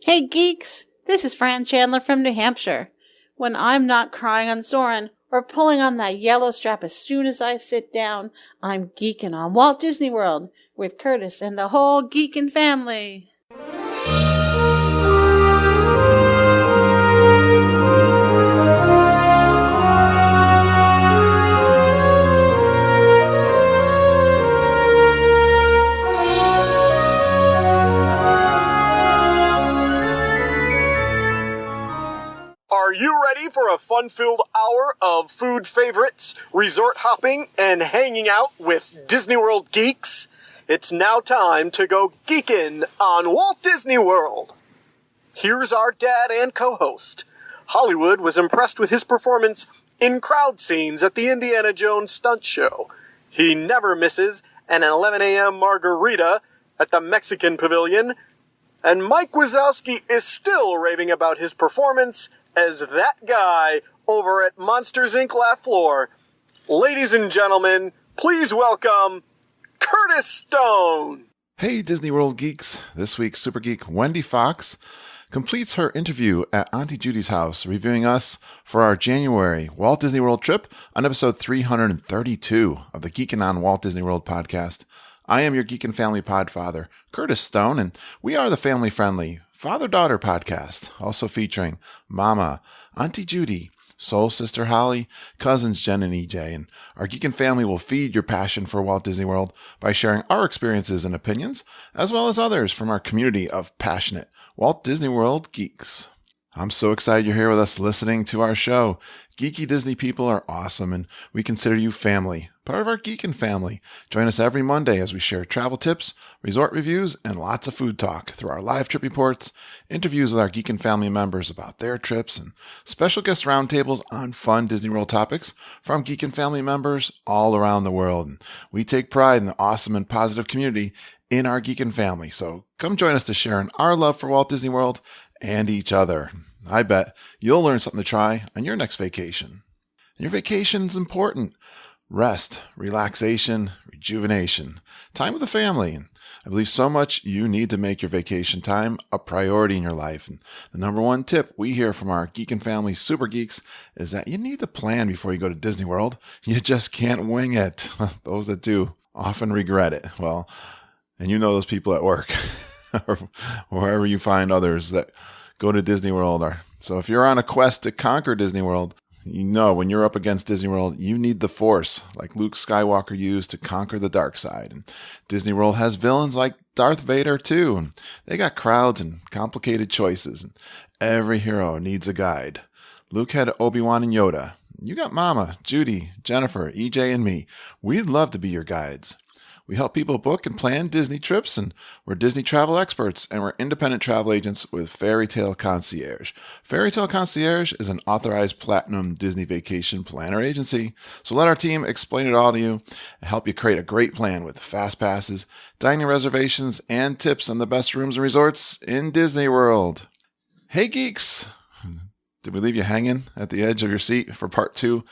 Hey geeks, this is Fran Chandler from New Hampshire. When I'm not crying on Soren or pulling on that yellow strap as soon as I sit down, I'm geeking on Walt Disney World with Curtis and the whole geekin' family. Are you ready for a fun-filled hour of food favorites, resort hopping, and hanging out with Disney World geeks? It's now time to go geekin' on Walt Disney World. Here's our dad and co-host. Hollywood was impressed with his performance in crowd scenes at the Indiana Jones stunt show. He never misses an 11 a.m. margarita at the Mexican Pavilion. And Mike Wazowski is still raving about his performance as that guy over at Monsters, Inc. Laugh Floor. Ladies and gentlemen, please welcome Curtis Stone. Hey Disney World geeks, this week's super geek Wendy Fox completes her interview at Auntie Judy's house, reviewing us for our January Walt Disney World trip on episode 332 of the Geekin' on Walt Disney World podcast. I am your Geekin' Family Podfather, Curtis Stone, and we are the family-friendly father-daughter podcast, also featuring Mama, Auntie Judy, soul sister Holly, cousins Jen and EJ, and our Geekin' family will feed your passion for Walt Disney World by sharing our experiences and opinions, as well as others from our community of passionate Walt Disney World geeks. I'm so excited you're here with us listening to our show. Geeky Disney people are awesome, and we consider you family, part of our Geekin' family. Join us every Monday as we share travel tips, resort reviews, and lots of food talk through our live trip reports, interviews with our Geekin' family members about their trips, and special guest roundtables on fun Disney World topics from Geekin' family members all around the world. And we take pride in the awesome and positive community in our Geekin' family, so come join us to share in our love for Walt Disney World and each other. I bet you'll learn something to try on your next vacation. Your vacation's important. Rest, relaxation, rejuvenation, time with the family. And I believe so much you need to make your vacation time a priority in your life. And the number one tip we hear from our Geekin' family super geeks is that you need to plan before you go to Disney World. You just can't wing it. Those that do often regret it. Well, and you know those people at work or wherever you find others that go to Disney World. So if you're on a quest to conquer Disney World, you know when you're up against Disney World, you need the Force, like Luke Skywalker used to conquer the dark side. And Disney World has villains like Darth Vader too. And they got crowds and complicated choices. And every hero needs a guide. Luke had Obi-Wan and Yoda. You got Mama, Judy, Jennifer, EJ, and me. We'd love to be your guides. We help people book and plan Disney trips, and we're Disney travel experts, and we're independent travel agents with Fairy Tale Concierge. Fairy Tale Concierge is an authorized platinum Disney vacation planner agency, so let our team explain it all to you and help you create a great plan with fast passes, dining reservations, and tips on the best rooms and resorts in Disney World. Hey geeks! Did we leave you hanging at the edge of your seat for part 2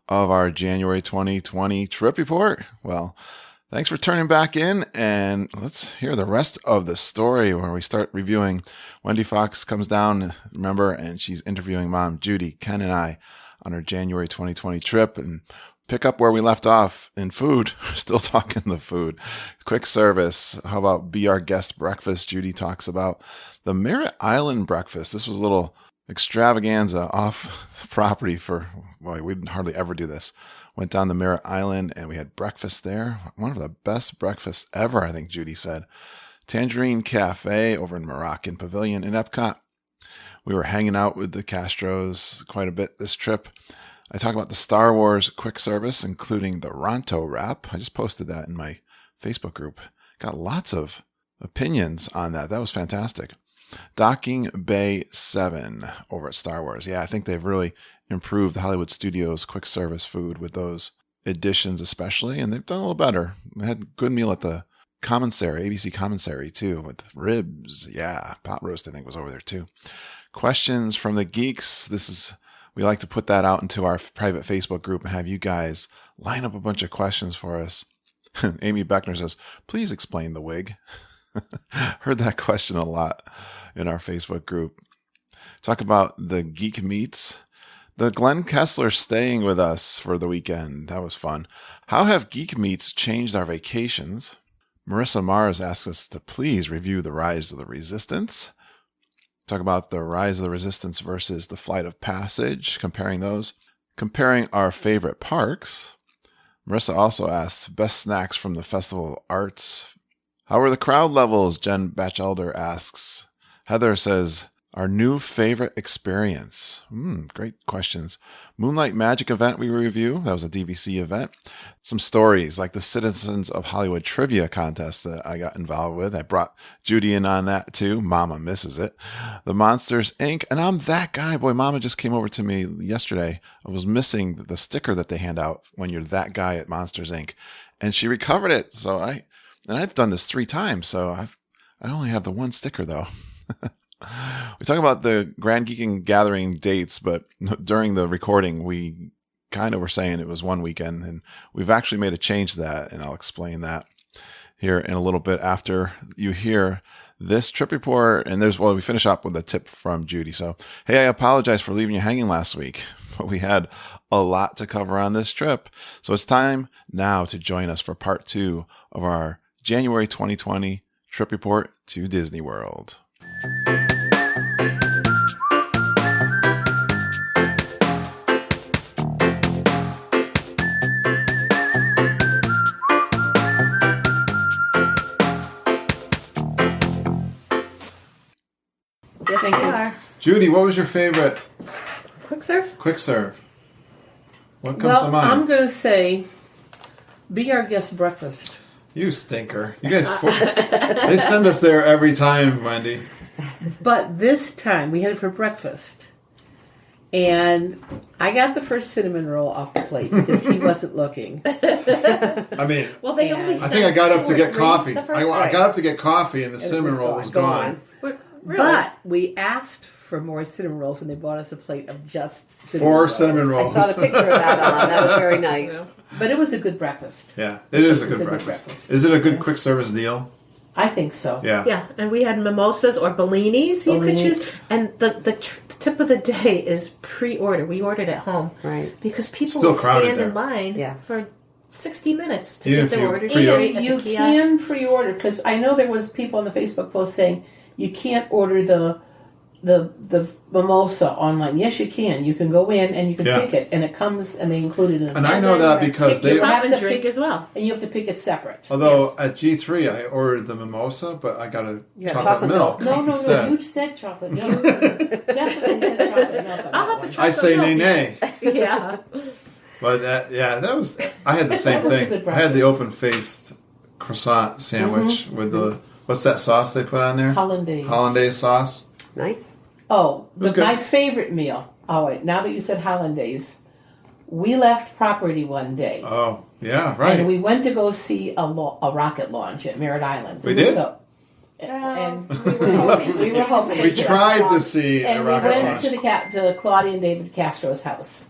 of our January 2020 trip report? Well, thanks for turning back in, and let's hear the rest of the story where we start reviewing. Wendy Fox comes down, remember, and she's interviewing Mom Judy, Ken, and I on our January 2020 trip, and pick up where we left off in food. Still talking the food. Quick service. How about Be Our Guest breakfast? Judy talks about the Merritt Island breakfast. This was a little extravaganza off the property for, boy, we hardly ever do this. Went down to Merritt Island and we had breakfast there. One of the best breakfasts ever, I think Judy said. Tangerine Cafe over in Moroccan Pavilion in Epcot. We were hanging out with the Castros quite a bit this trip. I talk about the Star Wars quick service, including the Ronto wrap. I just posted that in my Facebook group. Got lots of opinions on that. That was fantastic. Docking Bay 7 over at Star Wars. Yeah, I think they've really improved the Hollywood Studios quick service food with those additions especially, and they've done a little better. We had a good meal at the commissary, ABC commissary too, with ribs. Yeah, pot roast I think was over there too. Questions from the geeks. We like to put that out into our private Facebook group and have you guys line up a bunch of questions for us. Amy Beckner says, please explain the wig. Heard that question a lot in our Facebook group. Talk about the Geek Meets. The Glenn Kessler staying with us for the weekend. That was fun. How have Geek Meets changed our vacations? Marissa Mars asks us to please review The Rise of the Resistance. Talk about The Rise of the Resistance versus The Flight of Passage, comparing those. Comparing our favorite parks. Marissa also asks, best snacks from the Festival of Arts. How were the crowd levels? Jen Batchelder asks. Heather says, our new favorite experience. Great questions. Moonlight Magic event we review. That was a DVC event. Some stories like the Citizens of Hollywood Trivia contest that I got involved with. I brought Judy in on that too. Mama misses it. The Monsters Inc. And I'm that guy. Boy, Mama just came over to me yesterday. I was missing the sticker that they hand out when you're that guy at Monsters Inc. And she recovered it. So I've done this 3 times. So I only have the one sticker though. We talk about the Grand Geeking Gathering dates, but during the recording, we kind of were saying it was one weekend, and we've actually made a change to that, and I'll explain that here in a little bit after you hear this trip report. And we finish up with a tip from Judy. So, hey, I apologize for leaving you hanging last week, but we had a lot to cover on this trip. So it's time now to join us for part 2 of our January 2020 trip report to Disney World. Yes, they are. Judy, what was your favorite? Quick serve? Quick serve. What comes to mind? I'm going to say, be our guest breakfast. You stinker. You guys, they send us there every time, Wendy. But this time, we had it for breakfast. And I got the first cinnamon roll off the plate because he wasn't looking. I mean, Well, they only I think I got up to get coffee. The first I got up to get coffee and the cinnamon roll was gone. Really? But we asked for more cinnamon rolls and they bought us a plate of just cinnamon 4 rolls. cinnamon rolls. I saw the picture of that on. That was very nice. But it was a good breakfast. Yeah, it is a It's good breakfast. Is it a good quick service deal? I think so. Yeah. Yeah, and we had mimosas or bellinis you could Bellini. choose. And the tip of the day is pre-order. We ordered at home. Right. Because people Still will crowded stand there. in line Yeah. for 60 minutes to Even get if their you orders pre-order. straight at You the kiosk. can pre-order because I know there was people on the Facebook post saying you can't order the mimosa online. Yes, you can. You can go in and you can pick it, and it comes and they include it in. And I know that because Pick they. your have and to drink pick- as well. And you have to pick it separate. Although at G3 I ordered the mimosa, but I got a got chocolate chocolate milk. No, instead. you said chocolate milk. Definitely said chocolate milk on I'll that have one. to try I say some nay milk. nay. Yeah. But that was. I had the same was a thing. good I had the breakfast. open-faced croissant sandwich with the what's that sauce they put on there? Hollandaise. Hollandaise sauce. Nice. Oh, was but good. my favorite meal. Oh wait, now that you said hollandaise, we left property one day. Oh yeah, right. And we went to go see a rocket launch at Merritt Island. We did? So, and We were hoping to we were hoping. we tried to see And a we rocket went launch. to Claudia and David Castro's house.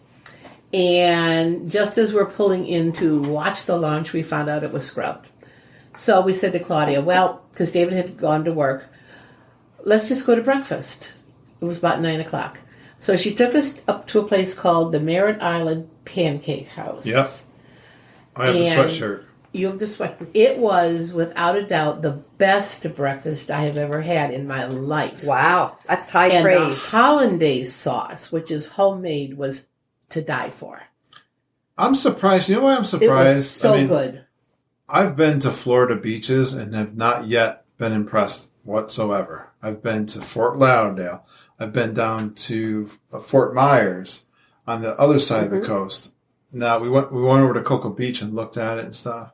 And just as we're pulling in to watch the launch, we found out it was scrubbed. So we said to Claudia, well, because David had gone to work, let's just go to breakfast. It was about 9 o'clock. So she took us up to a place called the Merritt Island Pancake House. Yep. I have the And sweatshirt. You have the sweat. It was, without a doubt, the best breakfast I have ever had in my life. Wow. That's high And the praise. hollandaise sauce, which is homemade, was to die for. I'm surprised. You know why I'm It surprised? was so good. I've been to Florida beaches and have not yet been impressed whatsoever. I've been to Fort Lauderdale. I've been down to Fort Myers on the other side of the coast. Now we went over to Cocoa Beach and looked at it and stuff.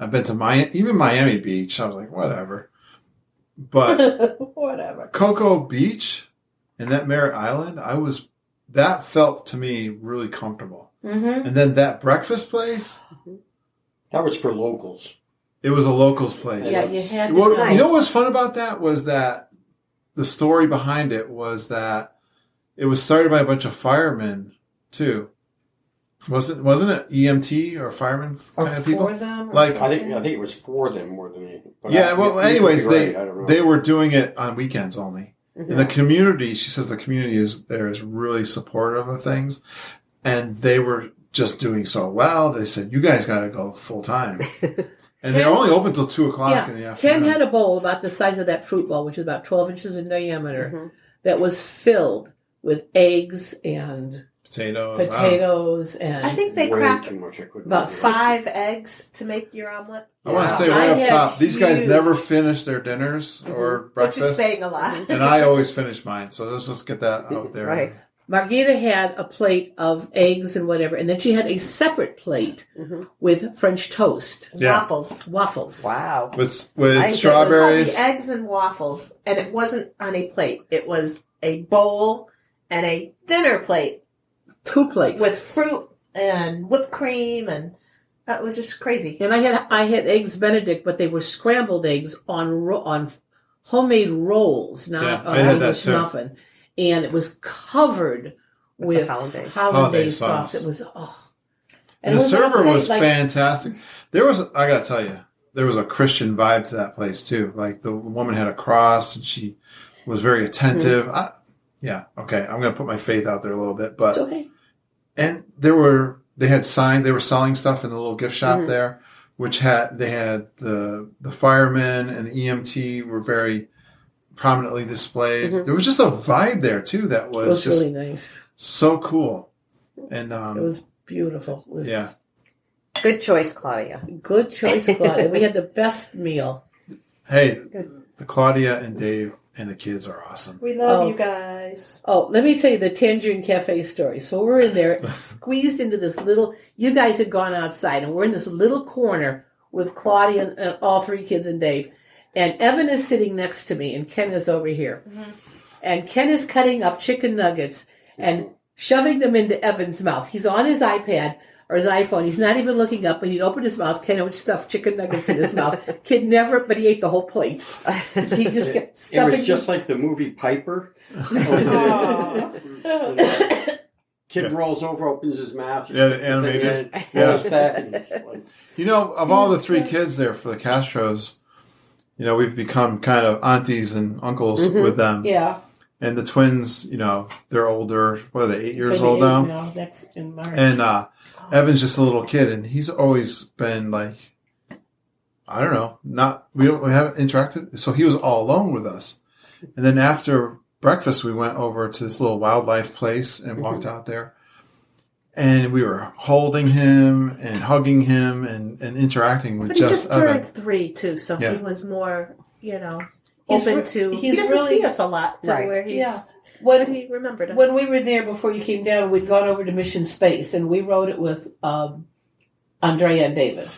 I've been to even Miami Beach. I was like, whatever. But Whatever. Cocoa Beach and that Merritt Island, that felt to me really comfortable. Mm-hmm. And then that breakfast place, That was for locals. it was a locals place. Yeah, you had to Well, go. you know what's fun about that was that the story behind it was that it was started by a bunch of firemen too. Wasn't it EMT or fireman Or kind of people? for them? Or Like, I think it was for them more than anything. But yeah. Well, you could be anyways, right, I don't know. they were doing it on weekends only. Mhm. And the community, she says, the community is really supportive of things, and they were just doing so well. They said, "You guys got to go full time," and they're only open till 2:00 in the Ken afternoon. had a bowl about the size of that fruit bowl, which is about 12 inches in diameter, Mhm. that was filled with eggs and potatoes and I think they Way cracked too much. I couldn't about do it. 5 eggs to make your omelet. I want to Wow. say right I up had top, these guys huge- never finish their dinners or Which breakfast, is saying a lot. and I always finish mine. So let's just get that out there. Right. Margita had a plate of eggs and whatever, and then she had a separate plate Mhm. with French toast, Yeah. Waffles. Wow. With I- strawberries. It was called the eggs and waffles, and it wasn't on a plate. It was a bowl and a dinner plate 2 plates. with fruit and whipped cream, and it was just crazy. And I had eggs Benedict, but they were scrambled eggs on homemade rolls, not Yeah, an I had that English too. muffin, and it was covered with hollandaise. Hollandaise sauce. sauce. It was And the server was like, fantastic. I gotta tell you, there was a Christian vibe to that place too. Like the woman had a cross and she was very attentive. Okay, I'm gonna put my faith out there a little bit, but It's okay. and they had signs. They were selling stuff in the little gift shop there, which they had the firemen and the EMT were very prominently displayed. There was just a vibe there too that It was was just really nice. so cool. And It was beautiful. It was yeah. Good choice, Claudia. Good choice, Claudia. We had the best meal. Hey, the Claudia and Dave and the kids are awesome. We love Oh. you guys. Oh, let me tell you the Tangerine Cafe story. So we're in there, squeezed into this little. You guys had gone outside, and we're in this little corner with Claudia and all 3 kids and Dave. And Evan is sitting next to me, and Ken is over here. And Ken is cutting up chicken nuggets and shoving them into Evan's mouth. He's on his iPad or his iPhone. He's not even looking up. When he'd open his mouth, Ken would stuff chicken nuggets in his mouth. Kid never, but he ate the whole plate. He just kept It stuffing. was just like the movie Piper. Kid rolls over, opens his mouth. Yeah, the animated. Goes back. And it's like, You know, of all the 3 kids there for the Castros, you know, we've become kind of aunties and uncles with them. Yeah. And the twins, you know, they're older. What are they, 8 years Maybe old 8 now? Next in March. And Evan's just a little kid, and he's always been like, I don't know, we haven't interacted. So he was all alone with us. And then after breakfast, we went over to this little wildlife place and walked out there. And we were holding him and hugging him and interacting with But he just Evan. turned 3 too, so Yeah. he was more, He's open to. He doesn't really- see us a lot, to Right. where he's. Yeah. But When he remembered us. when we were there before you came down, we'd gone over to Mission Space, and we rode it with Andrea and David.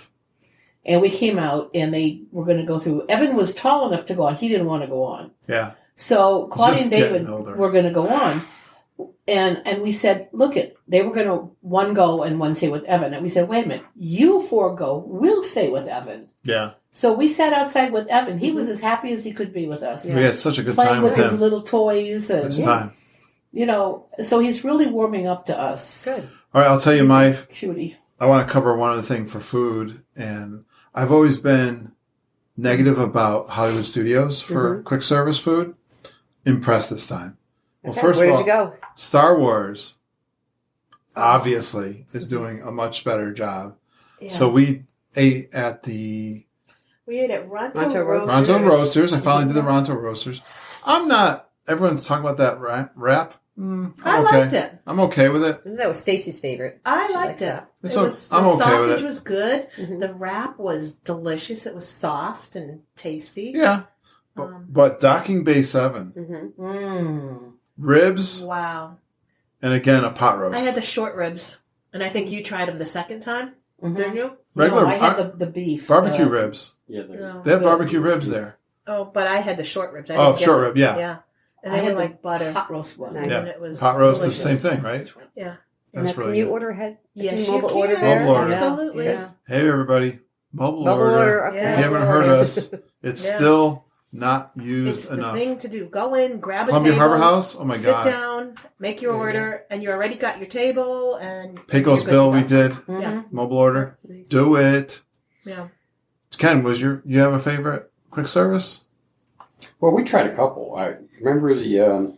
And we came out, and they were going to go through. Evan was tall enough to go on. He didn't want to go on. Yeah. So Claudia Just and David getting older. were going to go on. And we said, look they were going to one go and one stay with Evan. And we said, wait a minute, you 4 go, we'll stay with Evan. Yeah. So we sat outside with Evan. He was as happy as he could be with us. We had such a good Playing time with with his him little toys. And, this time. you know, so he's really warming up to us. Good. All right, I'll tell you Cutie. I want to cover one other thing for food. And I've always been negative about Hollywood studios for quick service food. Impressed this time. Well, Okay. first Where of did all, you go? Star Wars obviously is doing a much better job. Yeah. So we ate at the we ate at Ronto Ronto Roasters. Ronto Roasters. I finally did the Ronto Roasters. I'm not, everyone's talking about that wrap. I'm I okay. liked it. I'm okay with it. That was Stacy's favorite. I She liked likes it. that. It's It was, I'm the okay with sausage it. was good. Mhm. The wrap was delicious. It was soft and tasty. Yeah. But Docking Bay 7, Mm-hmm. Mm. ribs, Wow. and again, a pot roast. I had the short ribs, and I think you tried them the second time, didn't you? Regular No, I had the beef. barbecue ribs. yeah, No. They have barbecue ribs there. Oh, but I had the short ribs. I Oh, didn't get short the- rib, yeah. Yeah. And I they had were like butter. Hot roast one. Nice. Yeah. And it was Pot roast delicious. is the same thing, right? Yeah. That's Now, can really you good. order ahead? Yes, Do you mobile can. order there? Mobile order. Absolutely. Yeah. Hey, everybody. Mobile Mobile order. order. Okay. If you haven't heard us, it's Yeah. still not used It's enough. the thing to do. Go in, grab Columbia a table. Harbor House? Oh my God. Sit down, make your order, and you already got your table. And Pecos you're good Bill, to we go. did. Yeah. Mobile order. Do it. Yeah. Ken, you have a favorite quick service? Well, we tried a couple. I remember the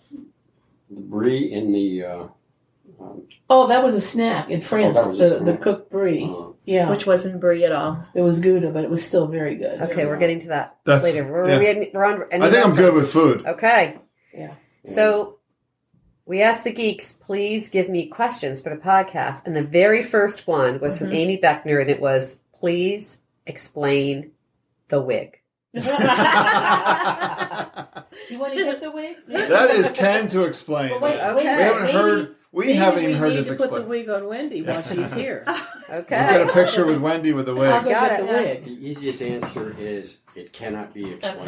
brie in the. Oh, that was a snack in France. that was a The snack. cooked brie. Yeah, Which wasn't brie at all. it was Gouda, but it was still very good. Okay, we're getting to that That's- later. We're on. I think I'm good with food. Okay. Yeah. So we asked the geeks, please give me questions for the podcast. And the very first one was from Amy Beckner, and it was, please explain the wig. Do you want to get the wig? That is Ken to explain. Well, wait, Okay. We haven't heard. We haven't even heard this We need to put the explained. wig on Wendy while she's here. Okay. We've got a picture with Wendy with the I'll wig. go Got get it. the wig. The easiest answer is it cannot be explained. I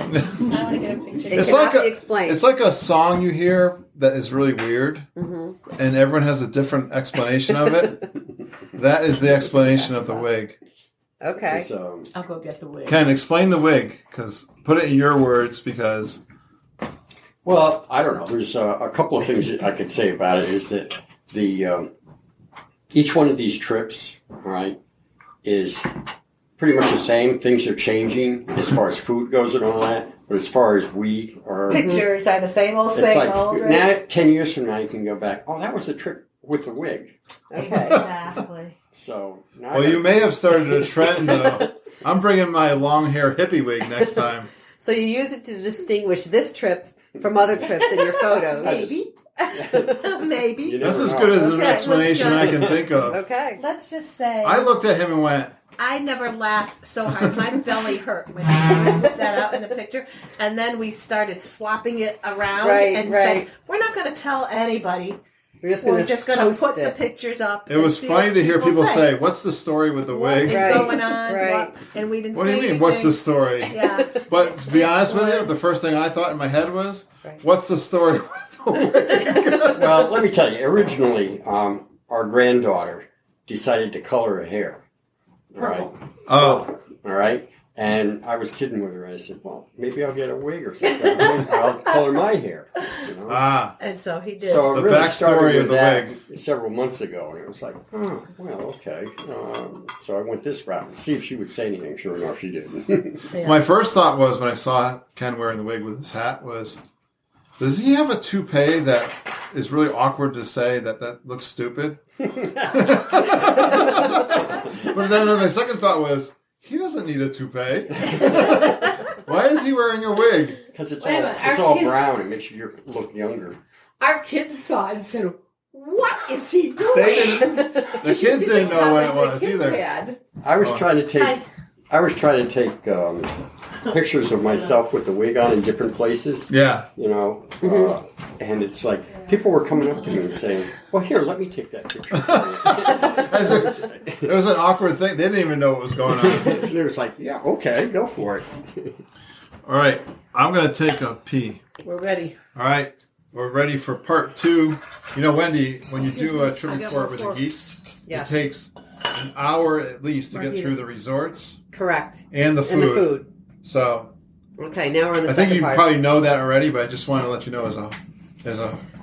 want to get a picture. It It's cannot like be a- explained. It's like a song you hear that is really weird, Mm-hmm. and everyone has a different explanation of it. That is the explanation of the wig. Okay. It's, I'll go get the wig. Ken, explain the wig, because put it in your words, because well, I don't know. There's a couple of things that I could say about it. Is that the each one of these trips, all right, is pretty much the same. Things are changing as far as food goes and all that. But as far as we are, Pictures are the same old, it's like right? now 10 years from now you can go back. Oh, that was a trip with the wig. Okay. Exactly. So now well, you may have started a trend. I'm bringing my long hair hippie wig next time. So you use it to distinguish this trip from other trips in your photos. Maybe. Maybe. You That's never as know. good as an Okay, explanation I let's can think of. Okay. Let's just say I looked at him and went, I never laughed so hard. My belly hurt when I put that out in the picture. And then we started swapping it around and said, we're not going to tell anybody. We're just We're going just going to post put the it. pictures up. it was and see funny what to hear people say, what's the story with the what wig? is Right, going on. right. And we didn't What do say you mean, anything. what's the story? Yeah. But to be honest with you, was. the first thing I thought in my head was, Right. what's the story with the wig? Well, let me tell you. Originally, our granddaughter decided to color her hair. All right. Oh, All right. And I was kidding with her. I said, well, maybe I'll get a wig or something. I'll color my hair. You know? And so he did. So it The really backstory started with of the that wig. several months ago, and it was like, oh, well, okay. So I went this route and see if she would say anything. Sure enough, she didn't. my first thought was when I saw Ken wearing the wig with his hat was, does he have a toupee that is really awkward to say that looks stupid? But then my second thought was, he doesn't need a toupee. Why is he wearing a wig? Because it's Wait a all minute, it's our all kids- brown. It makes you look younger. Our kids saw it and said, what is he doing? They didn't. The kids didn't know what it was either. I was trying to take pictures of myself with the wig on in different places. Yeah. You know, and it's like people were coming up to me and saying, "Well, here, let me take that picture." For you." It was an awkward thing. They didn't even know what was going on. And it was like, "Yeah, okay, go for it." All right. I'm going to take a pee. We're ready. All right. We're ready for part 2. You know, Wendy, when you do a trip report with the geeks, Yes. it takes an hour at least to get Marquita. through the resorts Correct. and the And the food. food. So Okay, now we're on the I think second you part. probably know that already, but I just want to let you know as a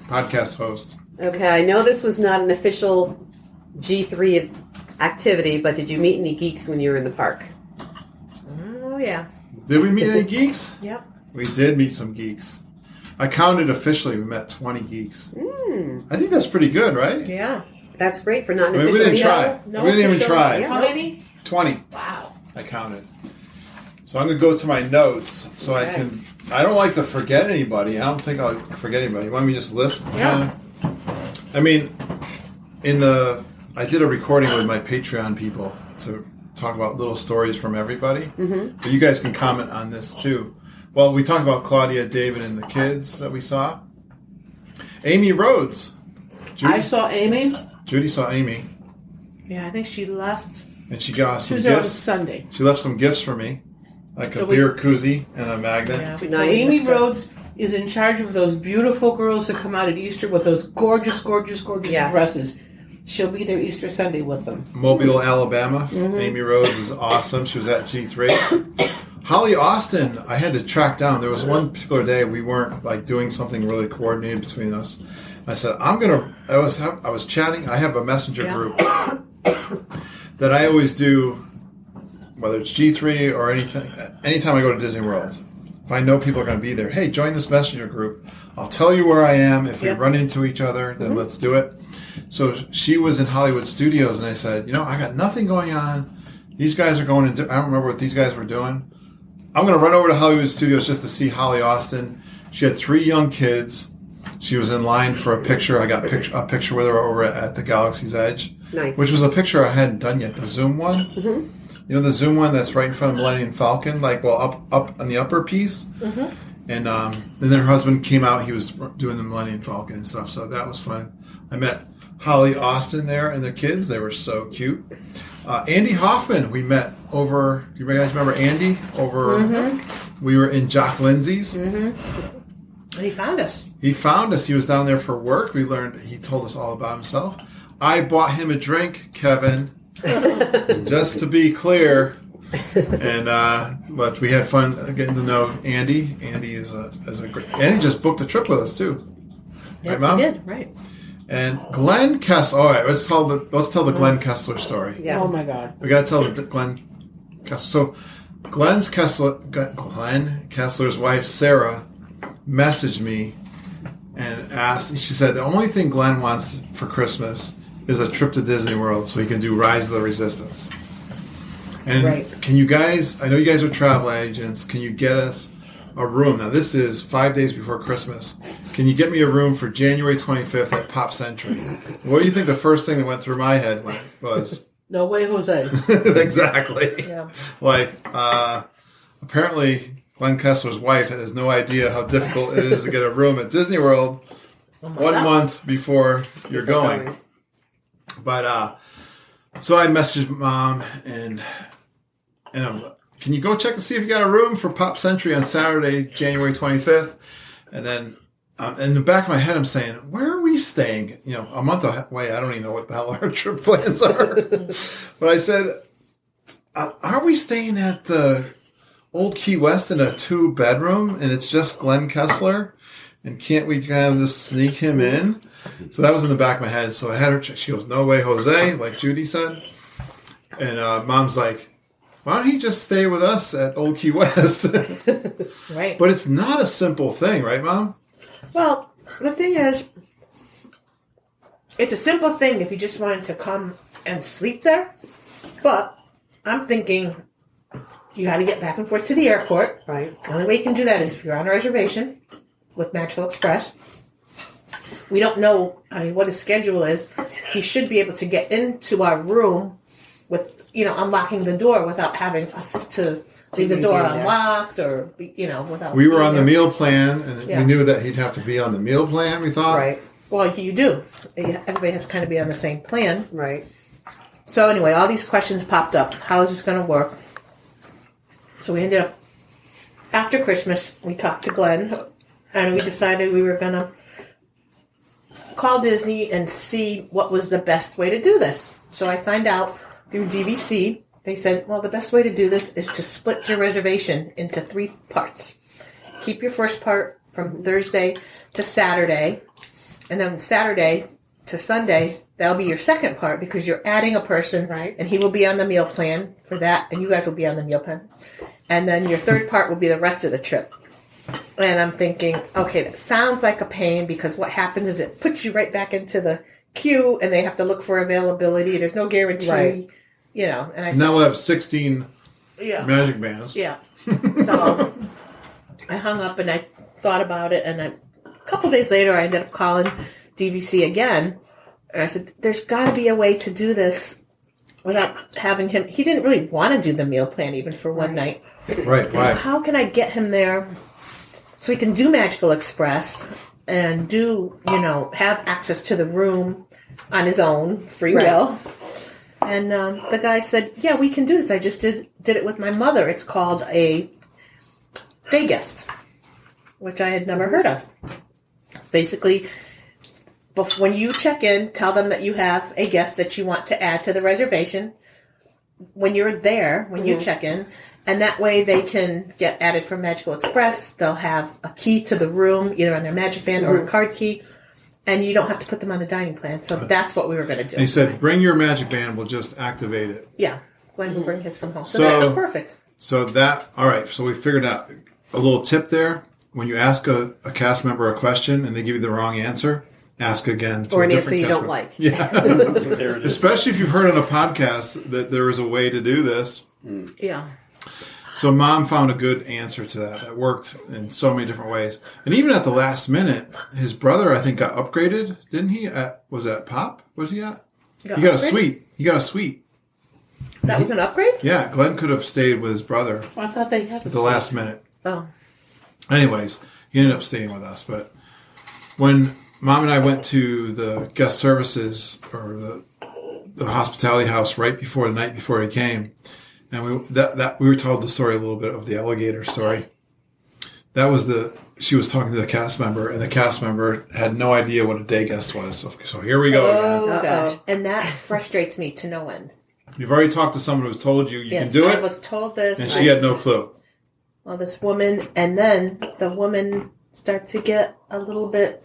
podcast host. Okay, I know this was not an official G3 activity, but did you meet any geeks when you were in the park? Oh, yeah. Did we meet any geeks? Yep. We did meet some geeks. I counted officially. We met 20 geeks. I think that's pretty good, right? Yeah. That's great for not an I mean, we official didn't meeting. try. No we didn't even official- try. Yeah. How many? 20. Wow. I counted. So I'm going to go to my notes so I Okay. can... I don't like to forget anybody. I don't think I'll forget anybody. You want me to just list? Yeah. I mean, I did a recording with my Patreon people to talk about little stories from everybody. Mm-hmm. But you guys can comment on this too. Well, we talked about Claudia, David, and the kids that we saw. Amy Rhodes. I saw Amy. Judy saw Amy. Yeah, I think she left. And she got She some was there on gifts. Sunday. She left some gifts for me. Like So a we- beer koozie and a magnet. Yeah, we Nice. told Amy Rhodes is in charge of those beautiful girls that come out at Easter with those gorgeous, gorgeous, gorgeous Yes. dresses. She'll be there Easter Sunday with them. Mobile, Alabama. Amy Rhodes is awesome. She was at G3. Holly Austin, I had to track down. There was one particular day we weren't like doing something really coordinated between us. I said, I was chatting. I have a messenger group that I always do, whether it's G3 or anything. Anytime I go to Disney World, if I know people are going to be there, hey, join this messenger group. I'll tell you where I am. If we run into each other, then let's do it. So she was in Hollywood Studios, and I said, I got nothing going on. These guys are going into, I don't remember what these guys were doing. I'm going to run over to Hollywood Studios just to see Holly Austin. She had 3 young kids. She was in line for a picture. I got a picture with her over at the Galaxy's Edge. Nice. Which was a picture I hadn't done yet, the Zoom one. Mm-hmm. The Zoom one that's right in front of Millennium Falcon, up on the upper piece. Mm-hmm. And then her husband came out. He was doing the Millennium Falcon and stuff, so that was fun. I met Holly Austin there and their kids. They were so cute. Andy Hoffman, we met over. Do you guys remember Andy? We were in Jock Lindsay's. Mm-hmm. And he found us. He was down there for work. He told us all about himself. I bought him a drink, Kevin, just to be clear. And but we had fun getting to know Andy. Andy is a great. Andy just booked a trip with us too. Yep, right, Mom? he did. Right. And Glenn Kessler. All right, let's tell the Glenn Kessler story. Yes. Oh my God. We got to tell the Glenn Kessler. So Glenn Kessler's wife Sarah messaged me and asked. She said the only thing Glenn wants for Christmas is a trip to Disney World so he can do Rise of the Resistance. And Can you guys? I know you guys are travel agents. Can you get us a room? Now this is 5 days before Christmas. Can you get me a room for January 25th at Pop Century? What do you think the first thing that went through my head was? No way, Jose. Exactly. Yeah. Apparently Glenn Kessler's wife has no idea how difficult it is to get a room at Disney World 1 month before you're going. But so I messaged Mom and I'm like, can you go check to see if you got a room for Pop Century on Saturday, January 25th? And then in the back of my head, I'm saying, where are we staying? A month away. I don't even know what the hell our trip plans are. But I said, are we staying at the Old Key West in a 2-bedroom and it's just Glenn Kessler? And can't we kind of just sneak him in? So that was in the back of my head. So I had her check. She goes, no way, Jose, like Judy said. And Mom's like, why don't he just stay with us at Old Key West? Right. But it's not a simple thing, right, Mom? Well, the thing is, it's a simple thing if you just wanted to come and sleep there. But I'm thinking you got to get back and forth to the airport. Right. The only way you can do that is if you're on a reservation with Magical Express. We don't know what his schedule is. He should be able to get into our room with, unlocking the door without having us to leave the door unlocked or, without... We were on the meal plan, and we knew that he'd have to be on the meal plan, we thought. Right. Well, you do. Everybody has to kind of be on the same plan. Right. So anyway, all these questions popped up. How is this going to work? So we ended up, after Christmas, we talked to Glenn, and we decided we were going to call Disney and see what was the best way to do this. So I find out through DVC, they said, well, the best way to do this is to split your reservation into 3 parts. Keep your first part from Thursday to Saturday, and then Saturday to Sunday, that'll be your second part because you're adding a person, right? And he will be on the meal plan for that, and you guys will be on the meal plan. And then your third part will be the rest of the trip. And I'm thinking, okay, that sounds like a pain because what happens is it puts you right back into the queue and they have to look for availability. There's no guarantee, right. And I said, now we'll have 16 magic bands. Yeah. So I hung up and I thought about it. And a couple days later, I ended up calling DVC again. And I said, there's got to be a way to do this without having him. He didn't really want to do the meal plan even for one night. Right. How can I get him there so he can do Magical Express and do, have access to the room on his own, free will? And the guy said, yeah, we can do this. I just did it with my mother. It's called a day guest, which I had never heard of. It's basically, when you check in, tell them that you have a guest that you want to add to the reservation. When you're there, when you check in, And that way they can get added from Magical Express. They'll have a key to the room, either on their Magic Band or a card key. And you don't have to put them on a dining plan. So that's what we were going to do. And he said, bring your Magic Band, we'll just activate it. Yeah. Glenn will bring his from home. So that's perfect. So all right, so we figured out a little tip there. When you ask a cast member a question and they give you the wrong answer, ask again. Or an answer you don't like. Yeah. Especially if you've heard on a podcast that there is a way to do this. Yeah. So Mom found a good answer to that. That worked in so many different ways. And even at the last minute, his brother, I think, got upgraded, didn't he? Was that Pop? Was he at? He got a suite. He got a suite. That was an upgrade? Yeah, Glenn could have stayed with his brother I thought they had at the last minute. Oh. Anyways, he ended up staying with us. But when Mom and I went to the guest services or the hospitality house right before the night before he came, and we were told the story a little bit of the alligator story. That was she was talking to the cast member, and the cast member had no idea what a day guest was. So here we go again. Oh, gosh. And that frustrates me to no end. You've already talked to someone who's told you can do it. I was told this. And she had no clue. Well, this woman, and then the woman started to get a little bit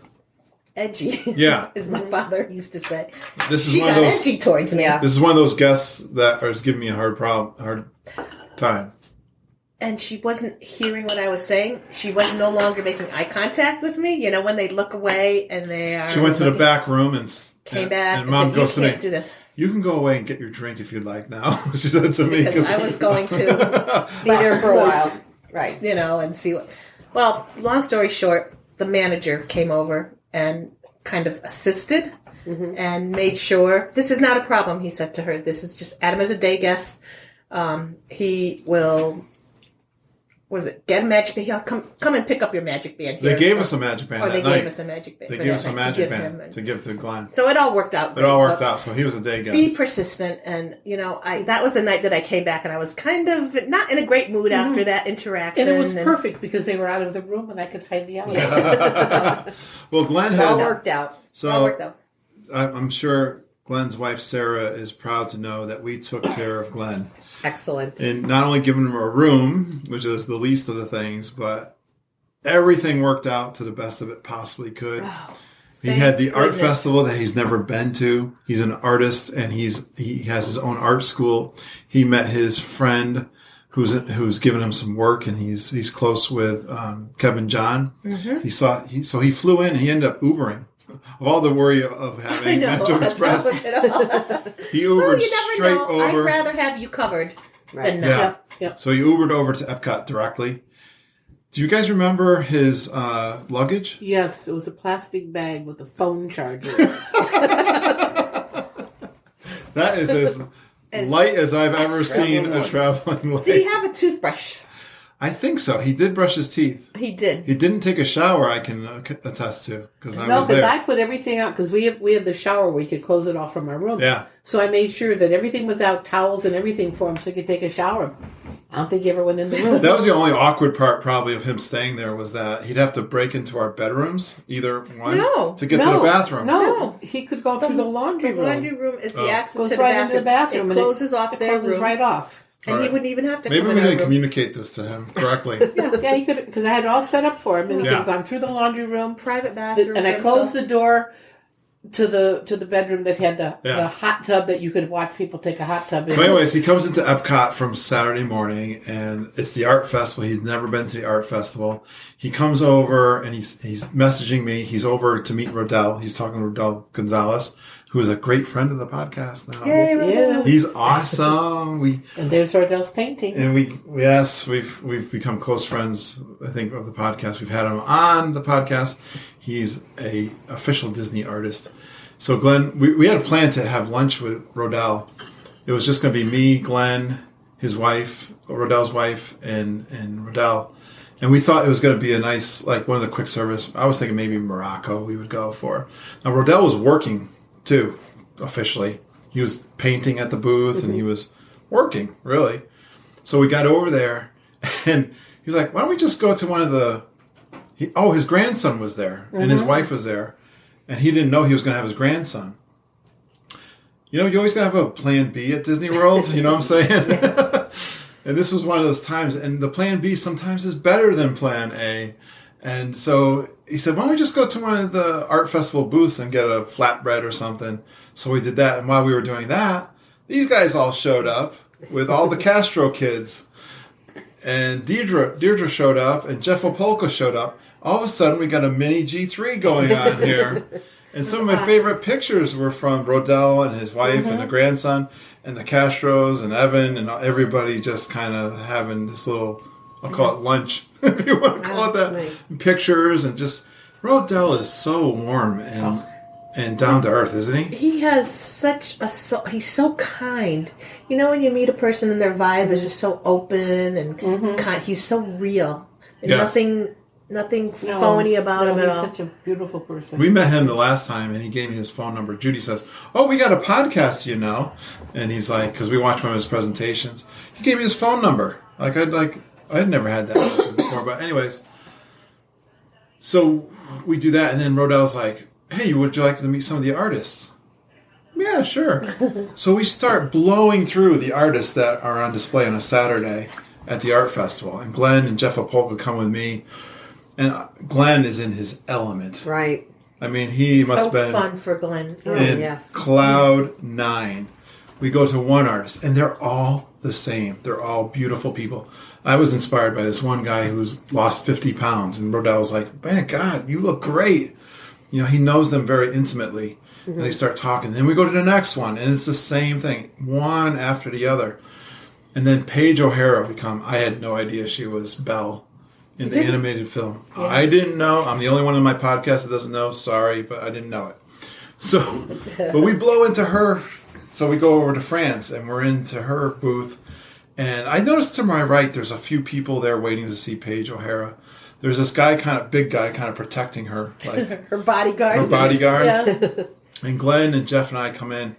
edgy. Yeah. As my father used to say. She got edgy towards me. This is one of those guests that is giving me a hard time. And she wasn't hearing what I was saying. She was no longer making eye contact with me. You know, when they look away and they are... She went to the back room and came back and Mom said, goes to me, "You can't do this. You can go away and get your drink if you'd like now." She said to me. Because I was going to be there for a while. Right. You know, and see what... Well, long story short, the manager came over and kind of assisted and made sure... This is not a problem, he said to her. This is just Adam as a day guest. He will... get a magic band? He'll come and pick up your magic band here. They gave us a magic band that night. They gave us a magic band. They gave us a magic band to give to Glenn. So it all worked out. It all worked out. So he was a day guest. Be persistent. And, you know, that was the night that I came back and I was kind of not in a great mood after that interaction. And it was perfect because they were out of the room and I could hide the alligator. Well, Glenn had... It all worked out. So all worked out. I'm sure Glenn's wife, Sarah, is proud to know that we took care of Glenn. Excellent. And not only giving him a room, which is the least of the things, but everything worked out to the best of it possibly could. Oh, he had the art festival that he's never been to. He's an artist and he has his own art school. He met his friend who's given him some work, and he's close with Kevin John. Mm-hmm. So he flew in and he ended up Ubering. Of all the worry of having Metro Express, he Ubered straight over. I'd rather have you covered than not. Yeah. So he Ubered over to Epcot directly. Do you guys remember his luggage? Yes, it was a plastic bag with a phone charger. That is as light as I've ever seen a traveling light. Did he have a toothbrush? I think so. He did brush his teeth. He did. He didn't take a shower, I can attest to, because I was there. No, because I put everything out, because we have the shower where you could close it off from our room. Yeah. So I made sure that everything was out, towels and everything for him, so he could take a shower. I don't think he ever went in the room. That was the only awkward part, probably, of him staying there, was that he'd have to break into our bedrooms, either one, to get to the bathroom. No, he could go through the laundry room. The laundry room is the access goes to the right bathroom. Into the bathroom. It closes off their room. It closes right off. And he wouldn't even have to Maybe come we in didn't communicate this to him correctly. Yeah, he could, because I had it all set up for him, and he could have gone through the laundry room, private bathroom, and I closed the door to the bedroom that had the hot tub that you could watch people take a hot tub in. So anyways, he comes into Epcot from Saturday morning, and it's the art festival. He's never been to the art festival. He comes over, and he's messaging me. He's over to meet Rodell. He's talking to Rodell Gonzalez, who is a great friend of the podcast now. Yes. He's awesome. And there's Rodell's painting. And we've become close friends, I think, of the podcast. We've had him on the podcast. He's a official Disney artist. So Glenn, we had a plan to have lunch with Rodell. It was just going to be me, Glenn, his wife, Rodell's wife, and Rodell. And we thought it was going to be a nice, like one of the quick service. I was thinking maybe Morocco we would go for. Now Rodell was working too, officially. He was painting at the booth and he was working, really. So we got over there and he was like, why don't we just go to one of the... his grandson was there and his wife was there. And he didn't know he was going to have his grandson. You know, you always got to have a plan B at Disney World. You know what I'm saying? And this was one of those times, and the plan B sometimes is better than plan A. And so he said, why don't we just go to one of the art festival booths and get a flatbread or something? So we did that. And while we were doing that, these guys all showed up with all the Castro kids. And Deirdre showed up, and Jeff Opolka showed up. All of a sudden, we got a mini G3 going on here. And some of my favorite pictures were from Rodell and his wife and the grandson and the Castros and Evan and everybody just kind of having this little, I'll call it lunch, if you want to call it that. Nice. Pictures and just, Rodell is so warm and down to earth, isn't he? He has such he's so kind. You know, when you meet a person and their vibe is just so open and kind, he's so real. And Yes. nothing phony about him at all. He's such a beautiful person. We met him the last time, and he gave me his phone number. Judy says, "Oh, we got a podcast, you know." And he's like, because we watched one of his presentations, he gave me his phone number. I'd never had that before. But anyways, so we do that, and then Rodell's like, "Hey, would you like to meet some of the artists?" Yeah, sure. So we start blowing through the artists that are on display on a Saturday at the art festival, and Glenn and Jeff Opolka come with me. And Glenn is in his element. Right. I mean, he must have been fun for Glenn. in yes. cloud nine. We go to one artist, and they're all the same. They're all beautiful people. I was inspired by this one guy who's lost 50 pounds, and Rodell was like, man, God, you look great. You know, he knows them very intimately, and they start talking. Then we go to the next one, and it's the same thing, one after the other. And then Paige O'Hara I had no idea she was Belle in the animated film. Yeah. I didn't know. I'm the only one on my podcast that doesn't know. Sorry, but I didn't know it. So, but we blow into her. So we go over to France, and we're into her booth. And I noticed to my right, there's a few people there waiting to see Paige O'Hara. There's this guy, big guy, kind of protecting her, like her bodyguard. Her bodyguard. Yeah. And Glenn and Jeff and I come in,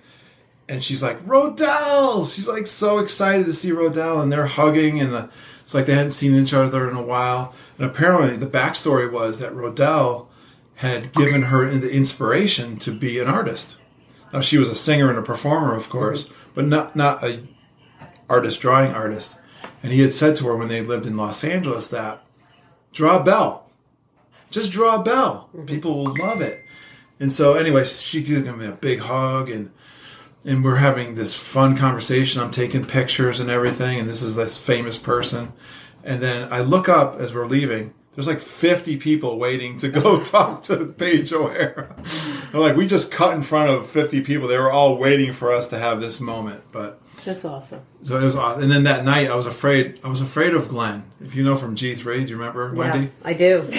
and she's like, Rodell! She's like so excited to see Rodell, and they're hugging, and it's like they hadn't seen each other in a while. And apparently the backstory was that Rodell had given her the inspiration to be an artist. Now, she was a singer and a performer, of course, but not a drawing artist. And he had said to her when they lived in Los Angeles that, draw a bell. Just draw a bell. People will love it. And so anyway, she gave me a big hug, and we're having this fun conversation. I'm taking pictures and everything, and this is this famous person. And then I look up as we're leaving. There's like 50 people waiting to go talk to Paige O'Hara. They're like, we just cut in front of 50 people. They were all waiting for us to have this moment. But that's awesome. So it was awesome. And then that night, I was afraid of Glenn. If you know from G3, do you remember, Wendy? Yes, I do.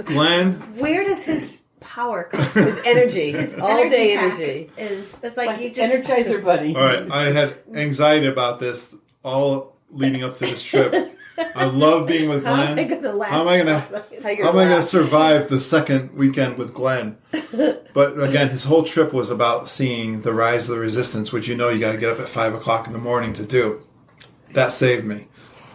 Glenn. Where does his power come? His energy, his all-day energy. It's like you just Energizer buddy. All right, I had anxiety about this all leading up to this trip. I love being with Glenn. How am I going to last? How am I going to survive the second weekend with Glenn? But again, his whole trip was about seeing the rise of the resistance, which you got to get up at 5 o'clock in the morning to do. That saved me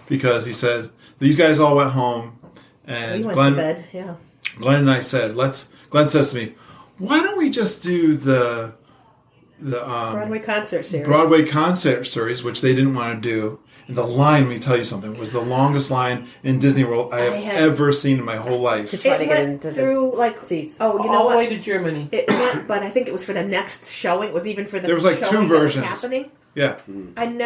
because he said these guys all went home, and went Glenn, to bed. Yeah. Glenn and I said, Glenn says to me, why don't we just do the Broadway concert series, which they didn't want to do. And the line, let me tell you something, was the longest line in Disney World I have ever seen in my whole life. To try to get into through the seats. Oh, you know all what? the way to Germany. It went, but I think it was for the next showing. It was even for the there was like showing 2 versions that was happening. Yeah. I mean,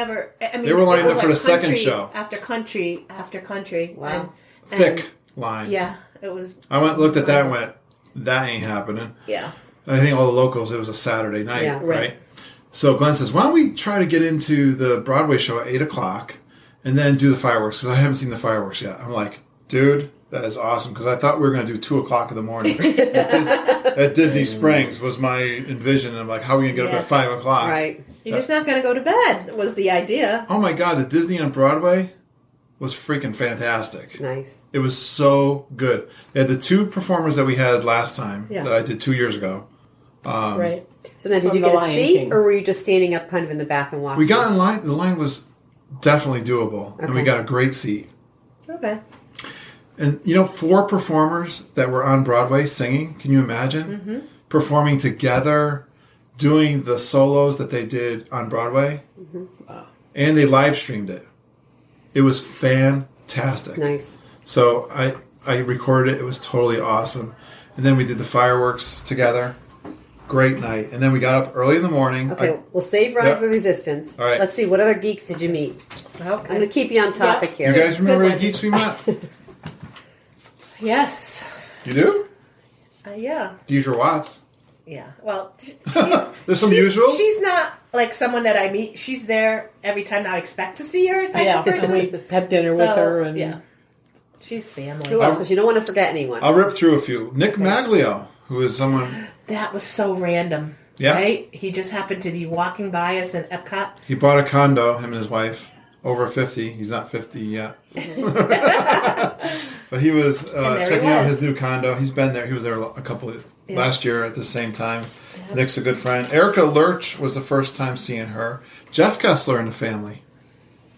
they were lined up for the second country show. After country after country. Wow. Thick line. Yeah, it was. I looked at that and went, that ain't happening. Yeah. I think all the locals, it was a Saturday night, Yeah. right? So Glenn says, why don't we try to get into the Broadway show at 8 o'clock and then do the fireworks? Because I haven't seen the fireworks yet. I'm like, dude, that is awesome. Because I thought we were going to do 2 o'clock in the morning. at Disney Springs was my envision. And I'm like, how are we going to get up at 5 o'clock? Right. You're just not going to go to bed, was the idea. Oh my God, the Disney on Broadway was freaking fantastic. Nice. It was so good. They had the 2 performers that we had last time that I did 2 years ago. Right. So now, did From you the get a Lion seat, King. or were you just standing up kind of in the back and watching? We got in line. The line was definitely doable. And we got a great seat. Okay. And, 4 performers that were on Broadway singing. Can you imagine? Mm-hmm. Performing together, doing the solos that they did on Broadway. Mm-hmm. Wow. and they live streamed it. It was fantastic. Nice. So I recorded it. It was totally awesome. And then we did the fireworks together. Great night. And then we got up early in the morning. Okay, we'll save Rise of the Resistance. All right. Let's see, what other geeks did you meet? Okay. I'm going to keep you on topic You here. guys remember the geeks we met? Yes. You do? Yeah. Deidre Watts. Yeah. Well, she's, There's some usuals? She's not like someone that I meet. She's there every time I expect to see her type Yeah, of person. and we have dinner with her. And yeah. She's family. Who else? Because you don't want to forget anyone. I'll rip through a few. Nick Maglio, who is someone... That was so random. Yeah. Right? He just happened to be walking by us in Epcot. He bought a condo, him and his wife, over 50. He's not 50 yet. But he was checking out his new condo. He's been there. He was there a couple of, last year at the same time. Yeah. Nick's a good friend. Erica Lurch was the first time seeing her. Jeff Kessler and the family.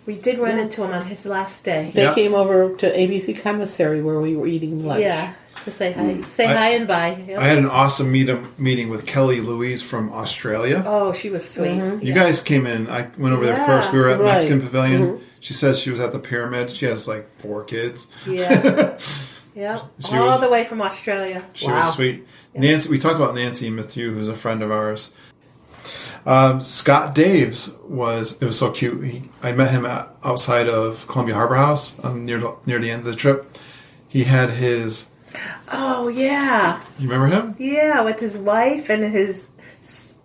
We did run into him on his last day. They came over to ABC Commissary where we were eating lunch. Yeah, to say hi. Say hi and bye. Yep. I had an awesome meeting with Kelly Louise from Australia. Oh, she was sweet. You guys came in. I went over there first. We were at Mexican Pavilion. She said she was at the Pyramid. She has like 4 kids. Yeah. Yeah. All the way from Australia. She was sweet. Yeah. Nancy, we talked about Nancy Matthew, who's a friend of ours. Scott Daves it was so cute. I met him outside of Columbia Harbor House near the end of the trip. He had his... Oh, yeah. You remember him? Yeah, with his wife and his...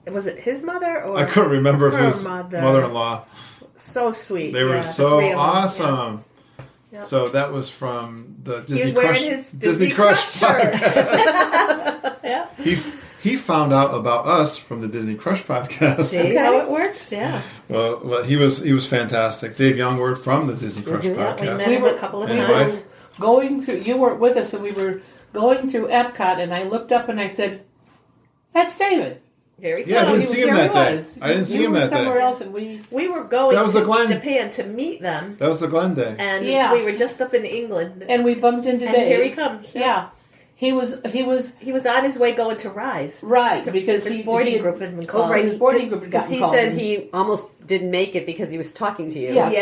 Was it his mother? Or I couldn't remember if it was mother-in-law. So sweet. They were so awesome. Yeah. Yep. So that was from the Disney He was Crush, wearing his Disney Crush podcast. Yeah. He found out about us from the Disney Crush podcast. See how it works? Yeah. Well, he was fantastic. Dave Youngward from the Disney Crush podcast. Yeah, we met him a couple of times. Going through, you weren't with us, and we were going through Epcot, and I looked up and I said, "That's David." Very I didn't see him that day. I didn't see him that day. Somewhere else, and we were going to Japan to meet them. That was the Glen day, and we were just up in England, and we bumped into Dave. Here he comes. Yeah. He was on his way going to Rise. Right, because his boarding group had been called. His boarding group because he said he almost didn't make it because he was talking to you. Yes,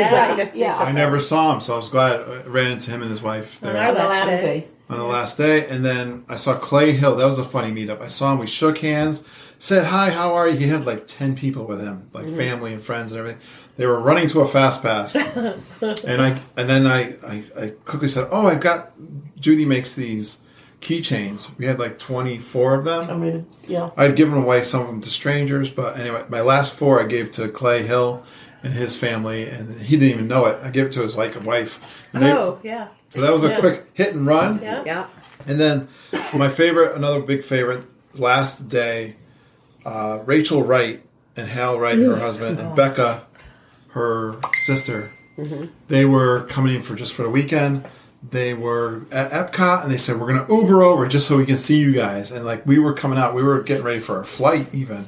yeah. I never saw him, so I was glad I ran into him and his wife there. On the last day. On the last day, and then I saw Clay Hill. That was a funny meetup. I saw him. We shook hands, said hi, how are you? He had like 10 people with him, like family and friends and everything. They were running to a fast pass, and then I quickly said, "Oh, I've got Judy makes these keychains." We had like 24 of them. I mean, yeah. I'd given away some of them to strangers, but anyway, my last 4 I gave to Clay Hill and his family, and he didn't even know it. I gave it to his wife. Yeah. So that was a quick hit and run. Yeah. And then another big favorite, last day, Rachel Wright and Hal Wright, her husband, and Becca, her sister, they were coming in for the weekend. They were at Epcot, and they said, "We're going to Uber over just so we can see you guys." And like we were coming out, we were getting ready for our flight. Even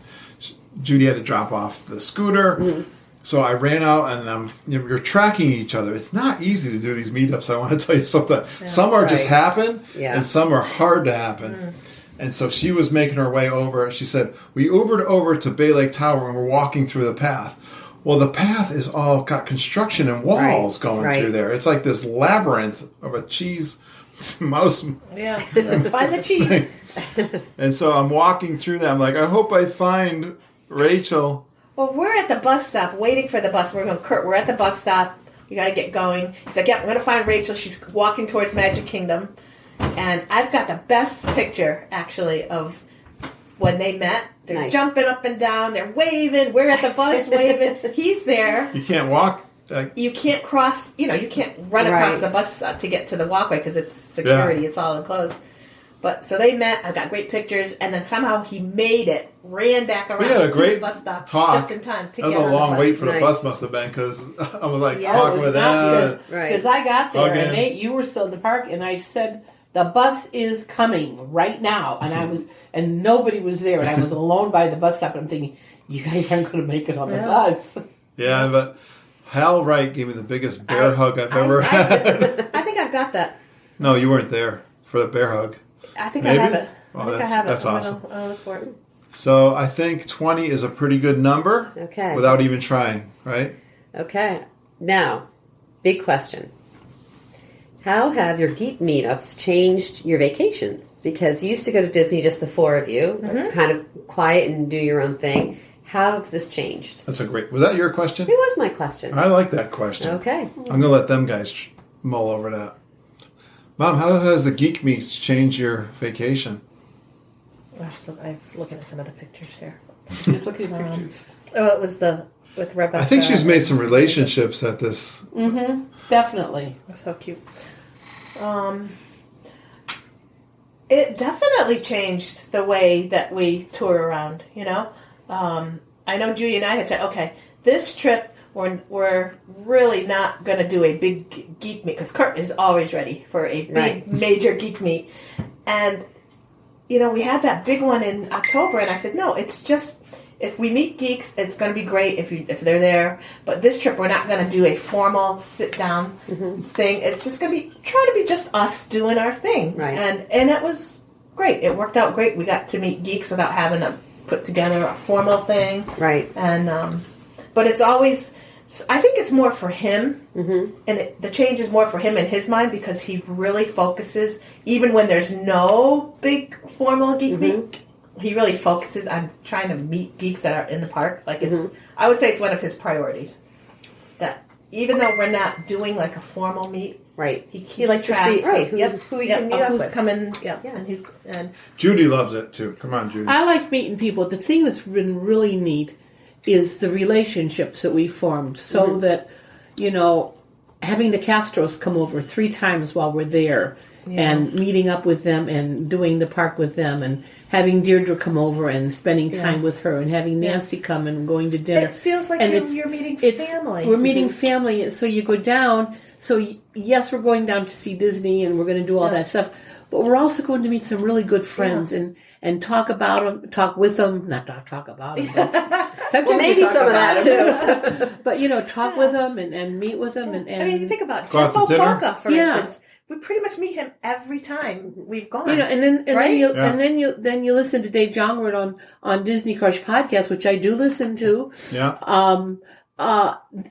Judy had to drop off the scooter, so I ran out, and you're tracking each other. It's not easy to do these meetups. I want to tell you something. Yeah, some are just happen, and some are hard to happen. And so she was making her way over. She said, "We Ubered over to Bay Lake Tower, and we're walking through the path." Well, the path is all got construction and walls going through there. It's like this labyrinth of a cheese mouse. Yeah, find the cheese. And so I'm walking through that. I'm like, I hope I find Rachel. Well, we're at the bus stop waiting for the bus. We're going, Kurt, we're at the bus stop. We got to get going. He's like, yeah, I'm going to find Rachel. She's walking towards Magic Kingdom. And I've got the best picture, actually, of when they met. They're jumping up and down. They're waving. We're at the bus waving. He's there. You can't walk. You can't cross. You can't run across the bus to get to the walkway because it's security. Yeah. It's all enclosed. But so they met. I've got great pictures. And then somehow he made it. Ran back around. We had a great to the bus stop talk. Just in time to that was get a on long the bus. wait for the bus must have been because I was like talking with them. Because I got there and you were still in the park, and I said, "The bus is coming right now," and nobody was there, and I was alone by the bus stop, and I'm thinking, you guys aren't going to make it on the bus. Yeah, but Hal Wright gave me the biggest bear hug I've ever had. I think I've got that. No, you weren't there for the bear hug. I think I have it. Oh, I have it. That's awesome. I'll look for it. So I think 20 is a pretty good number. Okay. Without even trying, right? Okay. Now, big question. How have your Geek meetups changed your vacations? Because you used to go to Disney, just the four of you, kind of quiet and do your own thing. How has this changed? That's a great... Was that your question? It was my question. I like that question. Okay. I'm going to let them guys mull over that. Mom, how has the Geek Meets changed your vacation? I was looking at some of the pictures here. Just look at the pictures. Oh, it was with Rebecca. I think she's made some relationships at this. Mm-hmm. Definitely. That's so cute. It definitely changed the way that we tour around, you know? I know Judy and I had said, okay, this trip, we're really not going to do a big geek meet, because Kurt is always ready for a big, major geek meet. And, you know, we had that big one in October, and I said, no, it's just... If we meet geeks, it's going to be great if they're there. But this trip, we're not going to do a formal sit-down thing. It's just going to be try to be just us doing our thing. Right. And it was great. It worked out great. We got to meet geeks without having to put together a formal thing. Right. And but it's always... I think it's more for him. And the change is more for him in his mind, because he really focuses, even when there's no big formal geek meet, he really focuses on trying to meet geeks that are in the park. Like I would say it's one of his priorities. That even though we're not doing like a formal meet, right? He likes to see who he can meet up who's with. coming, and Judy loves it too. Come on, Judy. I like meeting people. The thing that's been really neat is the relationships that we formed. So that, you know, having the Castros come over 3 times while we're there, and meeting up with them and doing the park with them, and having Deirdre come over and spending time with her, and having Nancy come and going to dinner. It feels like you're meeting family. We're meeting family. So you go down. So yes, we're going down to see Disney, and we're going to do all that stuff. But we're also going to meet some really good friends and talk about them, talk with them, not talk about them. But sometimes well, maybe some of that too. But, you know, talk with them and meet with them. And I mean, you think about Go out to Jimbo dinner? Polka, for instance. We pretty much meet him every time we've gone. You know, then you listen to Dave Jongward on Disney Crush podcast, which I do listen to. Yeah.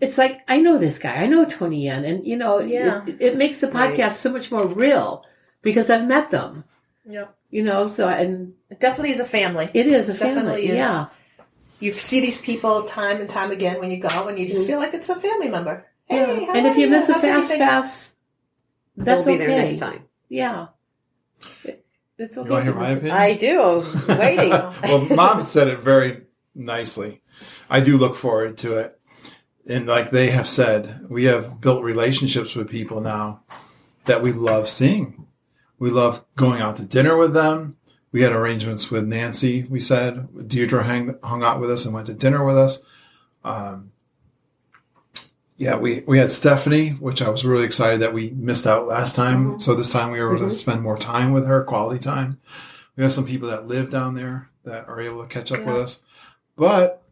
It's like, I know this guy, I know Tony Yen, and you know, it makes the podcast so much more real because I've met them. Yeah. You know, so and it definitely is a family. It is a Definitely family. is. Yeah. You see these people time and time again when you go, and you just feel like it's a family member. Hey, how and are if you miss a How's fast everything? pass, that's They'll be okay. there next time. Yeah. It's okay. You want to hear my opinion? I do. Waiting. Well, Mom said it very nicely. I do look forward to it. And like they have said, we have built relationships with people now that we love seeing. We love going out to dinner with them. We had arrangements with Nancy, we said. Deirdre hung out with us and went to dinner with us. We had Stephanie, which I was really excited that we missed out last time. So this time we were able to spend more time with her, quality time. We have some people that live down there that are able to catch up with us. But,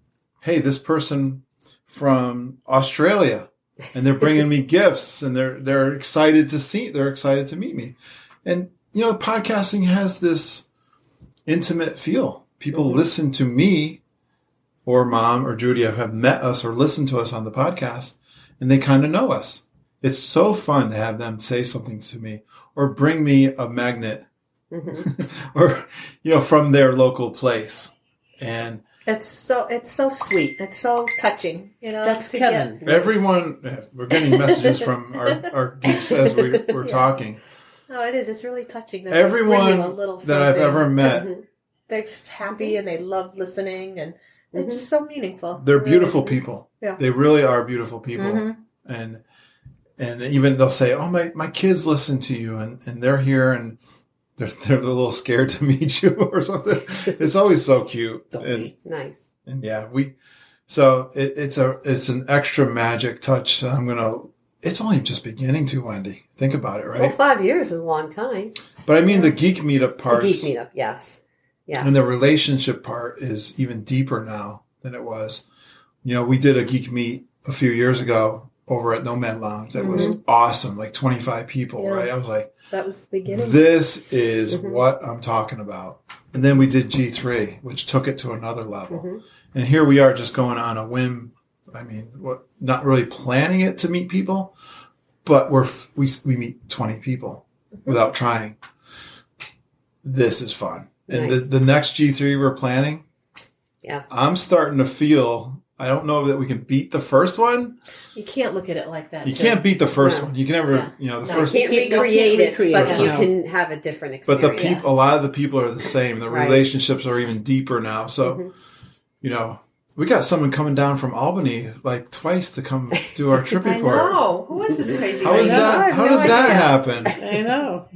hey, this person from Australia, and they're bringing me gifts, and they're excited to meet me. And, you know, podcasting has this intimate feel. People listen to me, or Mom or Judy have met us or listened to us on the podcast, and they kind of know us. It's so fun to have them say something to me or bring me a magnet or, you know, from their local place. And It's so sweet. It's so touching. You know, That's Kevin. everyone, we're getting messages from our geeks as we're talking. No, it is. It's really touching. That Everyone a little that I've something. ever met, They're just happy and they love listening, and it's just so meaningful. they're beautiful people. Yeah. They really are beautiful people. And even they'll say, "Oh, my kids listen to you," and they're here and they're a little scared to meet you or something. It's always so cute. And Nice. yeah, it's an extra magic touch. It's only just beginning to, Wendy. Think about it, right? Well, 5 years is a long time. But I mean, the geek meetup part. The Geek meetup, yes. Yeah. And the relationship part is even deeper now than it was. You know, we did a geek meet a few years ago over at Nomad Lounge. That was awesome, like 25 people, right? I was like, That was the beginning. this is what I'm talking about. And then we did G3, which took it to another level. And here we are just going on a whim I mean, not really planning it to meet people, but we meet 20 people without trying. This is fun. And Nice. the next G3 we're planning, Yes. I'm starting to feel, I don't know that we can beat the first one. You can't look at it like that. You too. can't beat the first No. one. You can never, Yeah. you know, the No, first. You can't You can't recreate it, recreate but it, you no. can have a different But experience. the people, a lot of the people are the same. The Right. relationships are even deeper now. So, you know, we got someone coming down from Albany like twice to come do our trip I report. know. Who is this crazy How lady? is I that? have How no does that idea. happen? I know.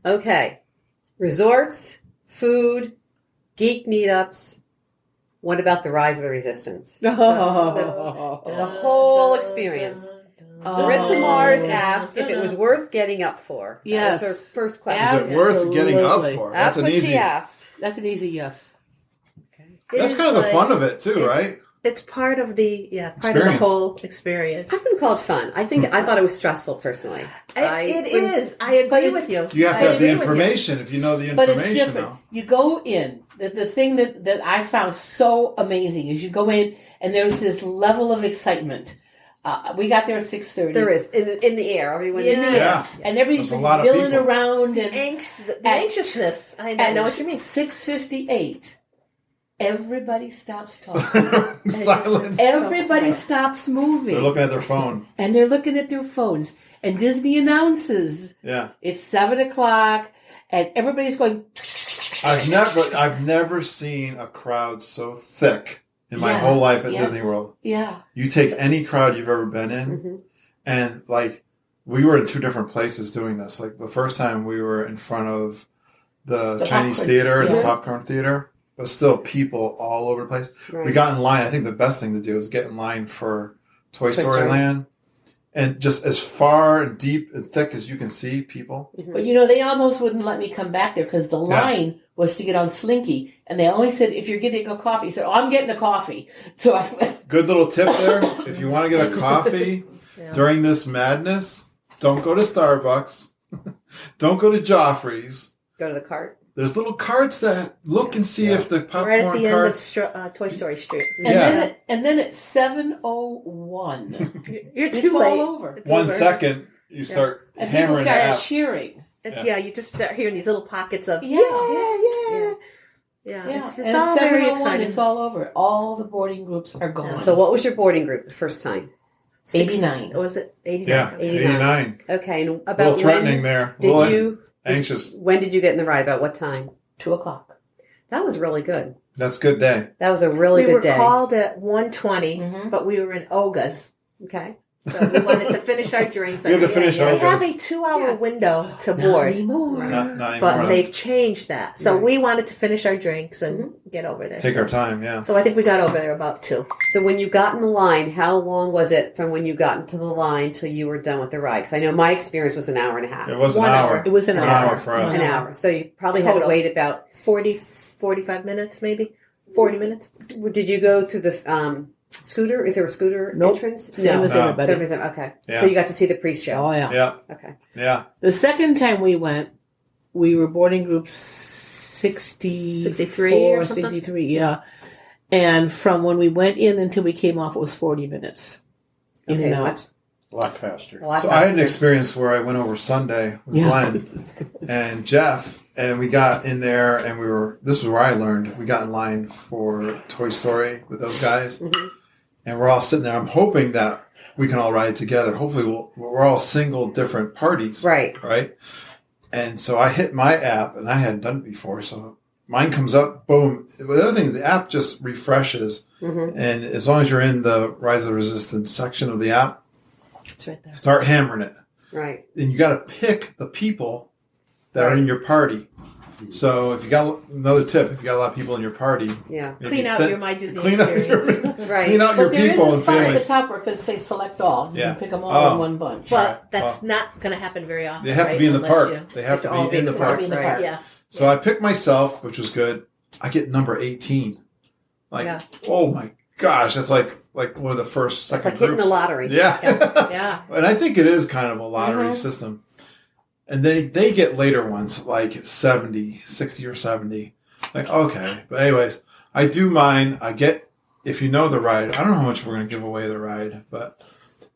Okay. Resorts, food, geek meetups. What about the rise of the resistance? The whole experience. Marissa Mars asked if it was worth getting up for. Yes. That was her first question. Is it worth getting up Absolutely. for? That's an what easy. she asked. That's an easy yes. That's kind of the fun of it too, right? It's part of the part of the Experience. whole experience. I wouldn't call it fun. I thought it was stressful personally. It is. I agree with you. You have I to have the agree with you. information if you know the But it's information different. now. You go in. The thing that I found so amazing is you go in and there's this level of excitement. We got there at 6:30. There is in the air. Everyone Yes. is Yeah. And everybody's There's a lot of milling people. around and The anxiousness. I know what you mean. 6:58. Everybody stops talking. Silence. Everybody stops moving. They're looking at their phone. And they're looking at their phones. And Disney announces Yeah. it's 7:00 and everybody's going, I've never seen a crowd so thick in my Yeah, whole life at yeah. Disney World. yeah. You take any crowd you've ever been in, and like we were in two different places doing this. Like the first time we were in front of the Chinese popcorn, theater and the yeah. popcorn theater, but still people all over the place. Right. We got in line. I think the best thing to do is get in line for Toy Story Story. Land. And just as far and deep and thick as you can see people. But you know, they almost wouldn't let me come back there because the line was to get on Slinky. And they only said, if you're getting a coffee, I said, oh, I'm getting a coffee. So I went, Good little tip there. If you want to get a coffee during this madness, don't go to Starbucks. Don't go to Joffrey's. Go to the cart. There's little carts that look and see if the popcorn Right at the end carts. of Toy Story Street. and then at 7:01, You're it's too late. all over. It's 1 over. second, you start And people hammering the started app. cheering. You just start hearing these little pockets of Yeah. It's And all at very 7:01, exciting. it's all over. All the boarding groups are gone. So what was your boarding group the first time? 89. Was it 89? Yeah, 89. Okay, and A about little threatening when there. A did little you anxious. When did you get in the ride? About what time? 2:00. That was really good. That's a good day. That was a really We good were day. called at 1:20, but we were in Oga's. Okay. So we wanted to finish our drinks. We had to finish They have Oga's. a 2-hour window to board, Anymore. Not anymore. but they've changed that. So we wanted to finish our drinks and get over there. Take our time, yeah. So I think we got over there about 2. So when you got in the line, how long was it from when you got into the line till you were done with the ride? Because I know my experience was an hour and a half. It was an 1 hour. hour. It was an An hour. hour for us. An hour. So you probably had to Total. wait about... 45 minutes, maybe 40 minutes. Did you go through the scooter? Is there a scooter Nope. entrance? Same as No. everybody. So everything- okay. Yeah. So you got to see the pre-show. Oh, yeah. Yeah, Okay. yeah. The second time we went, we were boarding group 63 or something? 63, yeah. And from when we went in until we came off, it was 40 minutes. In Okay, and out. that's A lot faster. a lot So I had an faster. experience where I went over Sunday with Yeah. Glenn and Jeff, and we got in there, and this was where I learned, we got in line for Toy Story with those guys, and we're all sitting there. I'm hoping that we can all ride together. Hopefully we're all single different parties. Right. Right? And so I hit my app, and I hadn't done it before, so mine comes up, boom. The other thing, the app just refreshes, and as long as you're in the Rise of the Resistance section of the app, It's right there. start hammering it. Right. And you got to pick the people that are in your party. So if you got another tip, if you got a lot of people in your party, Yeah. maybe Clean out your My Disney clean out experience. Right. clean out your But there people is a and spot at the families. top where it could say select all. You Yeah. can pick them all Oh. in one bunch. But Right. that's not going to happen very often. They have to right? be in the Unless park. you- They have to all be in the park. Be in the Right. park. Yeah. So I picked myself, which was good. I get number 18. Like, Yeah. oh my gosh, that's like one of the first, It's second like hitting the groups. lottery. Yeah. Yeah. And I think it is kind of a lottery system. And they get later ones, like 70, 60 or 70. Like, okay. But anyways, I do mine. I get if you know the ride, I don't know how much we're going to give away the ride, but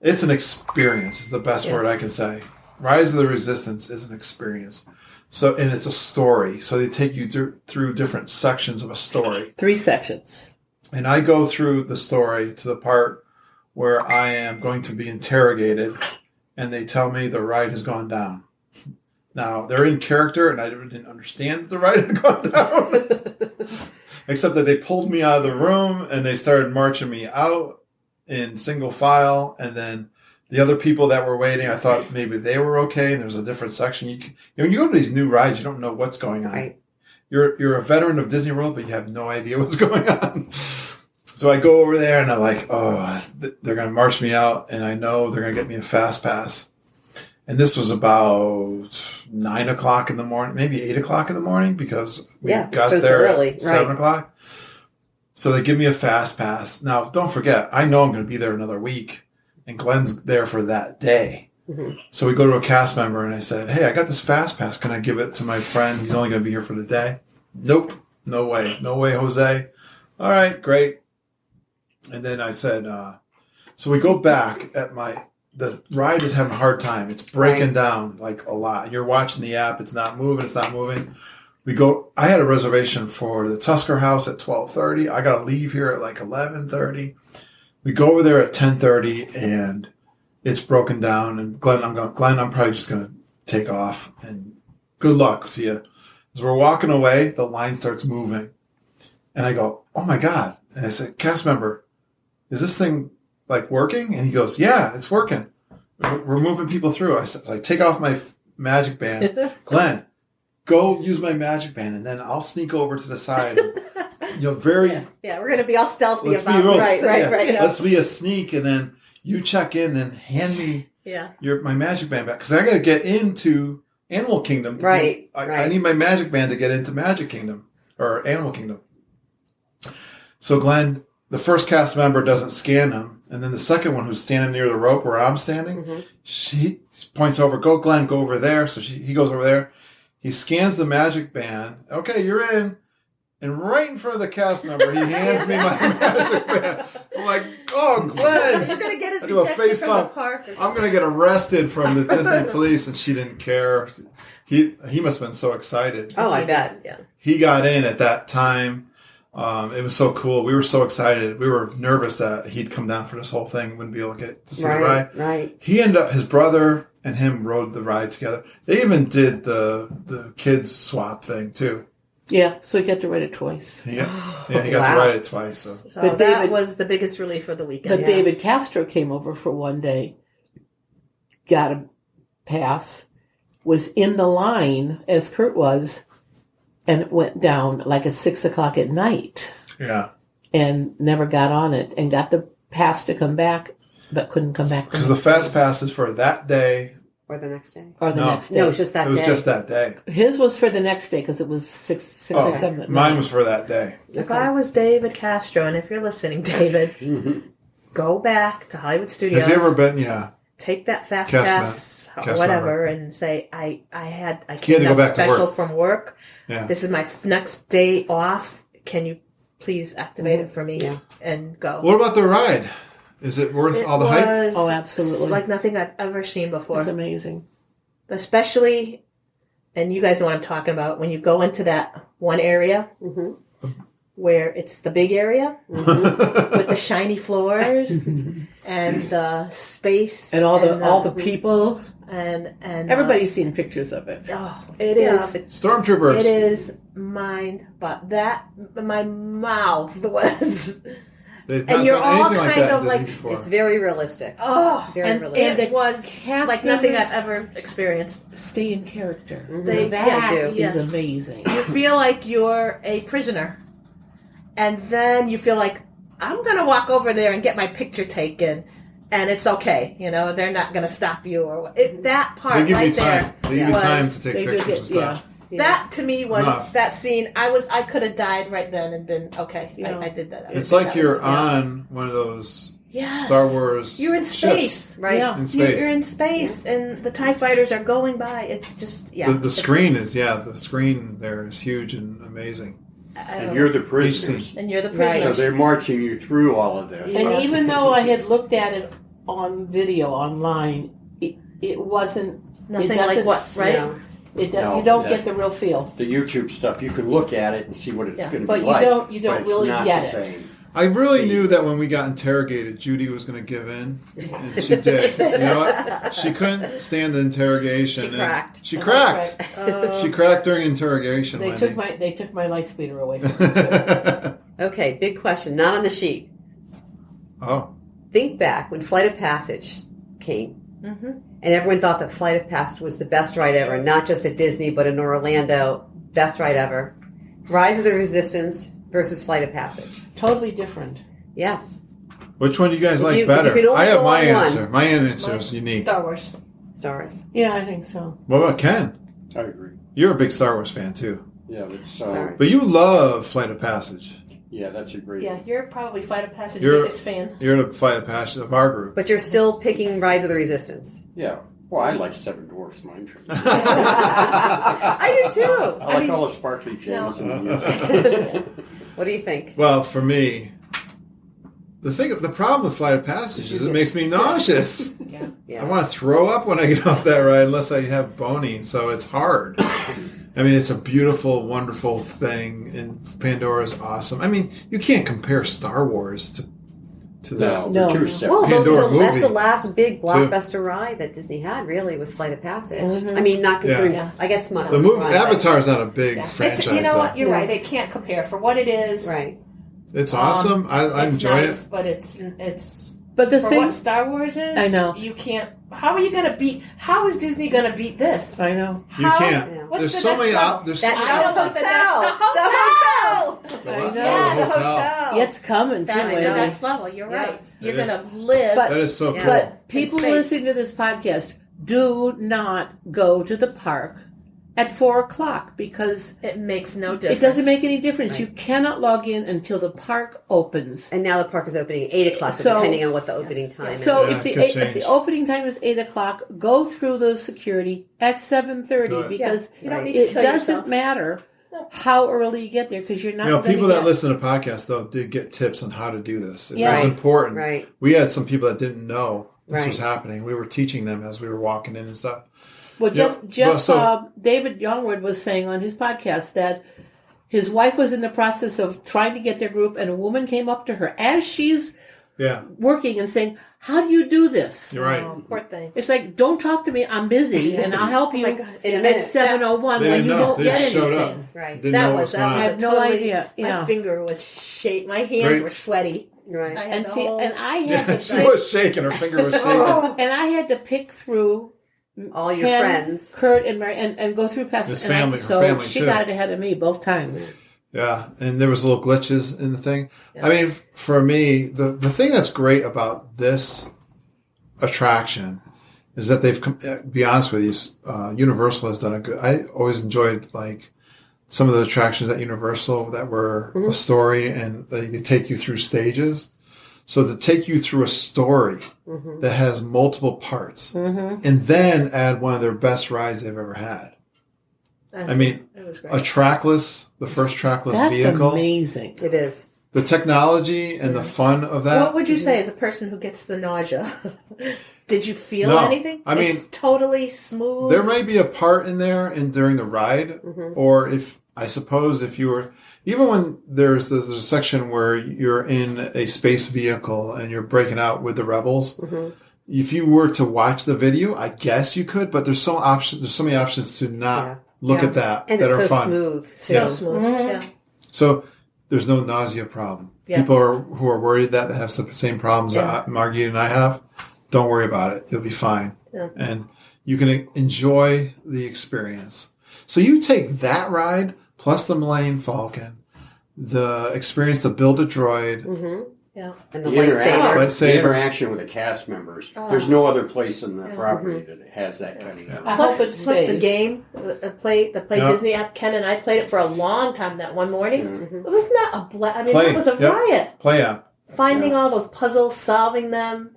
it's an experience. It's the best word I can say. Rise of the Resistance is an experience. So, and it's a story. So they take you through different sections of a story. 3 sections. And I go through the story to the part where I am going to be interrogated, and they tell me the ride has gone down. Now, they're in character, and I didn't understand that the ride had gone down. Except that they pulled me out of the room, and they started marching me out in single file, and then the other people that were waiting, I thought maybe they were okay, and there was a different section. When you go to these new rides, you don't know what's going on. Right. You're a veteran of Disney World, but you have no idea what's going on. So I go over there, and I'm like, oh, they're going to march me out, and I know they're going to get me a fast pass. And this was about 9 o'clock in the morning, maybe 8 o'clock in the morning, because we got there at 7 o'clock. So they give me a fast pass. Now, don't forget, I know I'm going to be there another week, and Glenn's there for that day. Mm-hmm. So we go to a cast member, and I said, hey, I got this fast pass. Can I give it to my friend? He's only going to be here for the day. Nope. No way. No way, Jose. All right, great. And then I said, so we go back the ride is having a hard time. It's breaking down like a lot. You're watching the app. It's not moving. I had a reservation for the Tusker House at 12:30. I got to leave here at like 11:30. We go over there at 10:30 and it's broken down. And Glenn, I'm probably just going to take off and good luck to you. As we're walking away, the line starts moving and I go, oh my God. And I said, cast member, is this thing like working? And he goes, yeah, it's working. We're moving people through. I take off my magic band. Glenn, go use my magic band, and then I'll sneak over to the side. And, Yeah, we're going to be all stealthy let's about be real, it. Right. Let's be a sneak, and then you check in and hand me my magic band back. Because I got to get into Animal Kingdom. I need my magic band to get into Magic Kingdom, or Animal Kingdom. So Glenn, the first cast member doesn't scan him, and then the second one who's standing near the rope where I'm standing, she points over, go Glenn, go over there. So he goes over there. He scans the magic band. Okay, you're in. And right in front of the cast member, he hands me my magic band. I'm like, oh, Glenn. You're going to get us do a face from bump. the park. I'm going to get arrested from the Disney police, and she didn't care. He must have been so excited. Oh, I bet. Yeah. He got in at that time. It was so cool. We were so excited. We were nervous that he'd come down for this whole thing. Wouldn't be able to get to see the ride. Right. He ended up, his brother and him rode the ride together. They even did the kids swap thing too. Yeah, so he got to ride it twice. He got to ride it twice. So but that was the biggest relief for the weekend. But David Castro came over for one day, got a pass, was in the line as Kurt was, and it went down like at 6 o'clock at night. Yeah. And never got on it and got the pass to come back, but couldn't come back. Because the fast pass is for that day. Or the next day. Next day. No, it was just that day. It was just that day. His was for the next day because it was 6 or 7 at night. Mine was for that day. If I was David Castro, and if you're listening, David, go back to Hollywood Studios. Has he ever been, take that fast pass or whatever and say, I came go back to special work from work. Yeah. This is my next day off. Can you please activate it for me and go? What about the ride? Is it worth all the hype? Oh, absolutely. It's like nothing I've ever seen before. It's amazing. Especially, and you guys know what I'm talking about, when you go into that one area where it's the big area with the shiny floors and the space and all the people and everybody's seen pictures of it. Oh, it is Stormtroopers. It is but my mouth was. And you're all kind of like before. It's very realistic. Oh, very realistic. And it was like nothing I've ever experienced. Stay in character. That is amazing. You feel like you're a prisoner. And then you feel like, I'm going to walk over there and get my picture taken. And it's okay. They're not going to stop you. That part they give right you time. there. They give you time to take pictures and stuff. Yeah. That to me was that scene. I could have died right then and been okay. I did that. It's like you're on one of those Star Wars. You're in space, ships. right? Yeah. In space. You're in space, and the TIE fighters are going by. It's just The screen is the screen there is huge and amazing. And you're the prisoners. And you're the Right. prisoner. So they're marching you through all of this. And even though I had looked at it on video online, it wasn't Nothing it doesn't, like what, right? No. It do, No, you don't that- get the real feel. The YouTube stuff, you can look at it and see what it's Yeah. going to But be you like. don't- you don't but it's really not get the it. same. I really knew that when we got interrogated, Judy was going to give in, and she did. You know what? She couldn't stand the interrogation. She and cracked. She cracked. She cracked during interrogation. They Wendy. took my light speeder away from me. Okay, big question. Not on the sheet. Oh, Think back when Flight of Passage came. Mm-hmm. And everyone thought that Flight of Passage was the best ride ever, not just at Disney, but in Orlando. Best ride ever. Rise of the Resistance versus Flight of Passage. Totally different. Yes. which one do you guys like you- better? if you can only I have go my on one. answer. My answer is unique. Star Wars. Star Wars. Yeah, I think so. What about Ken? I agree. You're a big Star Wars fan too, Yeah, that's Sorry. but you love Flight of Passage. yeah, that's a great. Yeah, you're probably Flight of Passage You're- biggest fan. You're the Flight of Passage of our group. But you're still picking Rise of the Resistance. Yeah. Well, I like Seven Dwarfs Mine Train. I do too. I like all the sparkly gems and the music. What do you think? Well, for me, the problem with Flight of Passage is it makes me nauseous. Yeah. I want to throw up when I get off that ride unless I have boning, so it's hard. I mean, it's a beautiful, wonderful thing, and Pandora's awesome. I mean, you can't compare Star Wars to that. No, No. they're too separate. Well, Pandora that's movie, the last big blockbuster ride that Disney had, really, was Flight of Passage. Mm-hmm. I mean, not considering, Yeah. I guess, Smart. The movie Avatar's not a big It's, franchise. you know though. what? You're right. It can't compare for what it is. Right. It's awesome. I It's enjoy nice, it. but it's But the for thing, what Star Wars is. I know. You can't. How are you going to beat? How is Disney going to beat this? I know. You How- can't. Yeah. What's There's the so next many level? out. There's That so I don't hotel. think that's The hotel. I know. Yes. The hotel. hotel. It's coming too, That's the Wendy. next level. You're right. Yes. You're It going is. to live. But- That is so Yeah. cool. But people space. listening to this podcast do not go to the park at 4:00 because it makes no difference. it doesn't make any difference. You cannot log in until the park opens. And now the park is opening at 8 o'clock, So- depending on what the opening time is. So Yeah, if it could if change. the opening time is 8:00, go through the security at 7:30 Good. because You don't need to it kill doesn't yourself. matter how early you get there because you're not. You know, gonna people that get- listen to podcasts though did get tips on how to do this. It Yeah. was Right. important. Right. We had some people that didn't know this was Right. happening. We were teaching them as we were walking in and stuff. Well, Yeah, Jeff so- David Youngward was saying on his podcast that his wife was in the process of trying to get their group, and a woman came up to her as she's Yeah, working and saying, "How do you do this?" you're right. Oh, poor thing. It's like, don't talk to me. I'm busy, and I'll help you my God. In a at minute. 7:01 They when didn't you know. don't They get just showed anything. up. Right. Didn't know That what was was that going was on. I have no idea, My yeah. finger was my hands Great. were sweaty. Right. I had And the see, whole, and I had Yeah, to she pick, was shaking. Her finger was shaking. and I had to pick through All your Ken, friends. Kurt, and Mary, and go through past. His and family- her so family, she too. got it ahead of me both times. Yeah, and there was little glitches in the thing. I mean, for me, the thing that's great about this attraction is that they've, be honest with you, Universal has done a good, I always enjoyed like some of the attractions at Universal that were a story and they take you through stages. So to take you through a story that has multiple parts and then add one of their best rides they've ever had. I mean, it was a great. trackless, the first trackless That's vehicle, amazing. It is. the technology and the fun of that. What would you say as a person who gets the nausea? Did you feel No. anything? I mean, it's totally smooth. There may be a part in there and during the ride, or if you were, even when there's a section where you're in a space vehicle and you're breaking out with the rebels. If you were to watch the video, I guess you could, but there's so many options to not look at that And that it's are so fun. smooth. so Yeah. smooth. Yeah. So there's no nausea problem. Yeah. People who are worried that have some same problems that Margit and I have, don't worry about it. You'll be fine. Yeah. And you can enjoy the experience. So you take that ride plus the Millennium Falcon, the experience to build a droid, Yeah. And the The interaction, lightsaber. Lightsaber. the interaction with the cast members. There's no other place in the property that has that kind of. I hope it Plus the stays. game, the Play Yep. Disney app. Ken and I played it for a long time that one morning. It was not a I mean, Play, it was a yep. riot. Play app. Finding all those puzzles, solving them.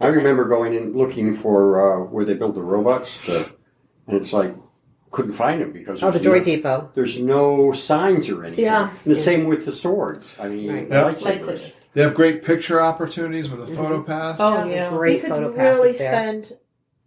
I remember going and looking for where they build the robots, and it's like couldn't find them because Oh, the Droid Depot. There's no signs or anything. Yeah. And the same with the swords. I mean, Right. lightsabers. They have great picture opportunities with a photo pass. Oh, yeah. Great You photo could really passes there. spend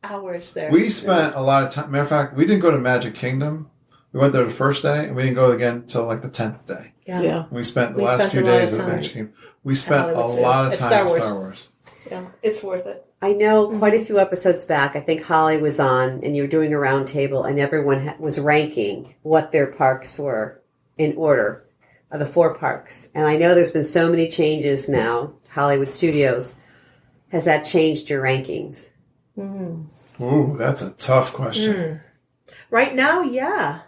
hours there. We spent a lot of time. Matter of fact, we didn't go to Magic Kingdom. We went there the first day, and we didn't go again until like the 10th day. Yeah. We spent the We last spent few a lot days of at time Magic Kingdom. We spent a Hollywood lot of Studios. time at It's Star Star Wars. Yeah, it's worth it. I know quite a few episodes back, I think Holly was on, and you were doing a round table, and everyone was ranking what their parks were in order of the 4 parks. And I know there's been so many changes now, Hollywood Studios. Has that changed your rankings? Ooh, that's a tough question. Right now, yeah.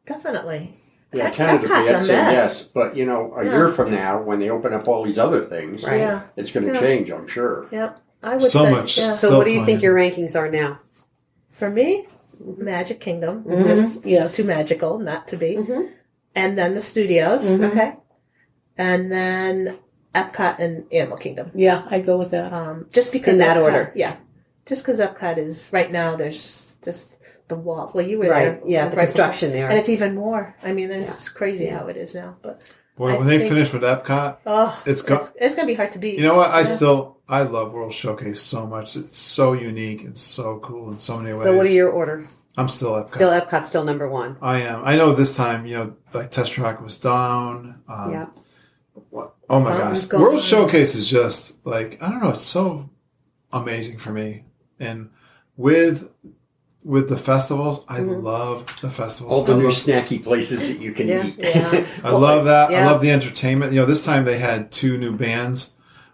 Definitely. Yeah, Epcot's tentatively, a I'd say mess. yes. But, you know, a year from now, when they open up all these other things, Right. Yeah. it's going to Yeah. change, I'm sure. Yep. I would So say, much. yeah. So Still what do you think playing. your rankings are now? For me, Magic Kingdom. Just Yes. too magical not to be. And then the studios. Okay. And then Epcot and Animal Kingdom. Yeah, I'd go with that. Just because In that Epcot- order. Yeah. Just because Epcot is, right now, there's just the Walt. Well, you were Right. there. Yeah, the right construction before. there. And it's even more. I mean, it's crazy how it is now. But Boy, I when they think- finish with Epcot, it's it's going to be hard to beat. You know what? I love World Showcase so much. It's so unique and so cool in so many ways. So what are your order? I'm still Epcot. Still Epcot, still number 1. I am. I know this time, like Test Track was down. Yeah. Oh my Fountain's gosh. gone. World Showcase is just like, I don't know, it's so amazing for me. And with the festivals, I love the festivals. All the I new love- snacky places that you can eat. Yeah. I love that. Yeah. I love the entertainment. This time they had 2 new bands,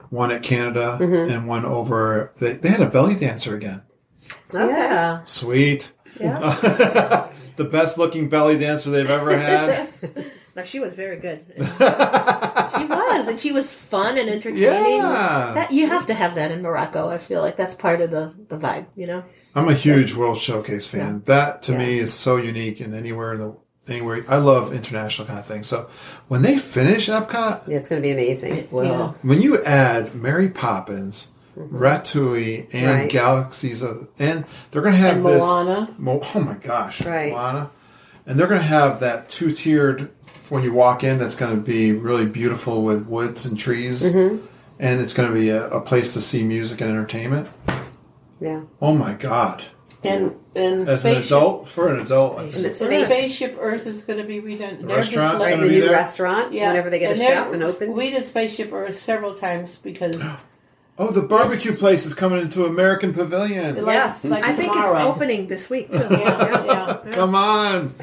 one at Canada and one over. They had a belly dancer again. Okay. Yeah. Sweet. Yeah. The best looking belly dancer they've ever had. No, she was very good. She was, and she was fun and entertaining. Yeah. That, you have to have that in Morocco. I feel like that's part of the vibe, you know? I'm a huge World Showcase fan. That to me is so unique, and anywhere I love international kind of things. So when they finish Epcot, Yeah, it's going to be amazing. Well, when you add Mary Poppins, Ratatouille, and Right. Galaxies of, and they're going to have and this. Moana. Oh my gosh, Right. Moana, and they're going to have that 2-tiered when you walk in. That's going to be really beautiful with woods and trees, and it's going to be a place to see music and entertainment. Yeah. Oh my god! And As an adult, for an adult, I And think. it's And space. Spaceship Earth is going to be redone. They're just restaurant's Right, like- gonna the be new there? restaurant, whenever they get a they're- chef and open. We did Spaceship Earth several times because Oh, the barbecue place is coming into American Pavilion. Yes. like I think it's tomorrow. opening this week, too. Yeah. Come on,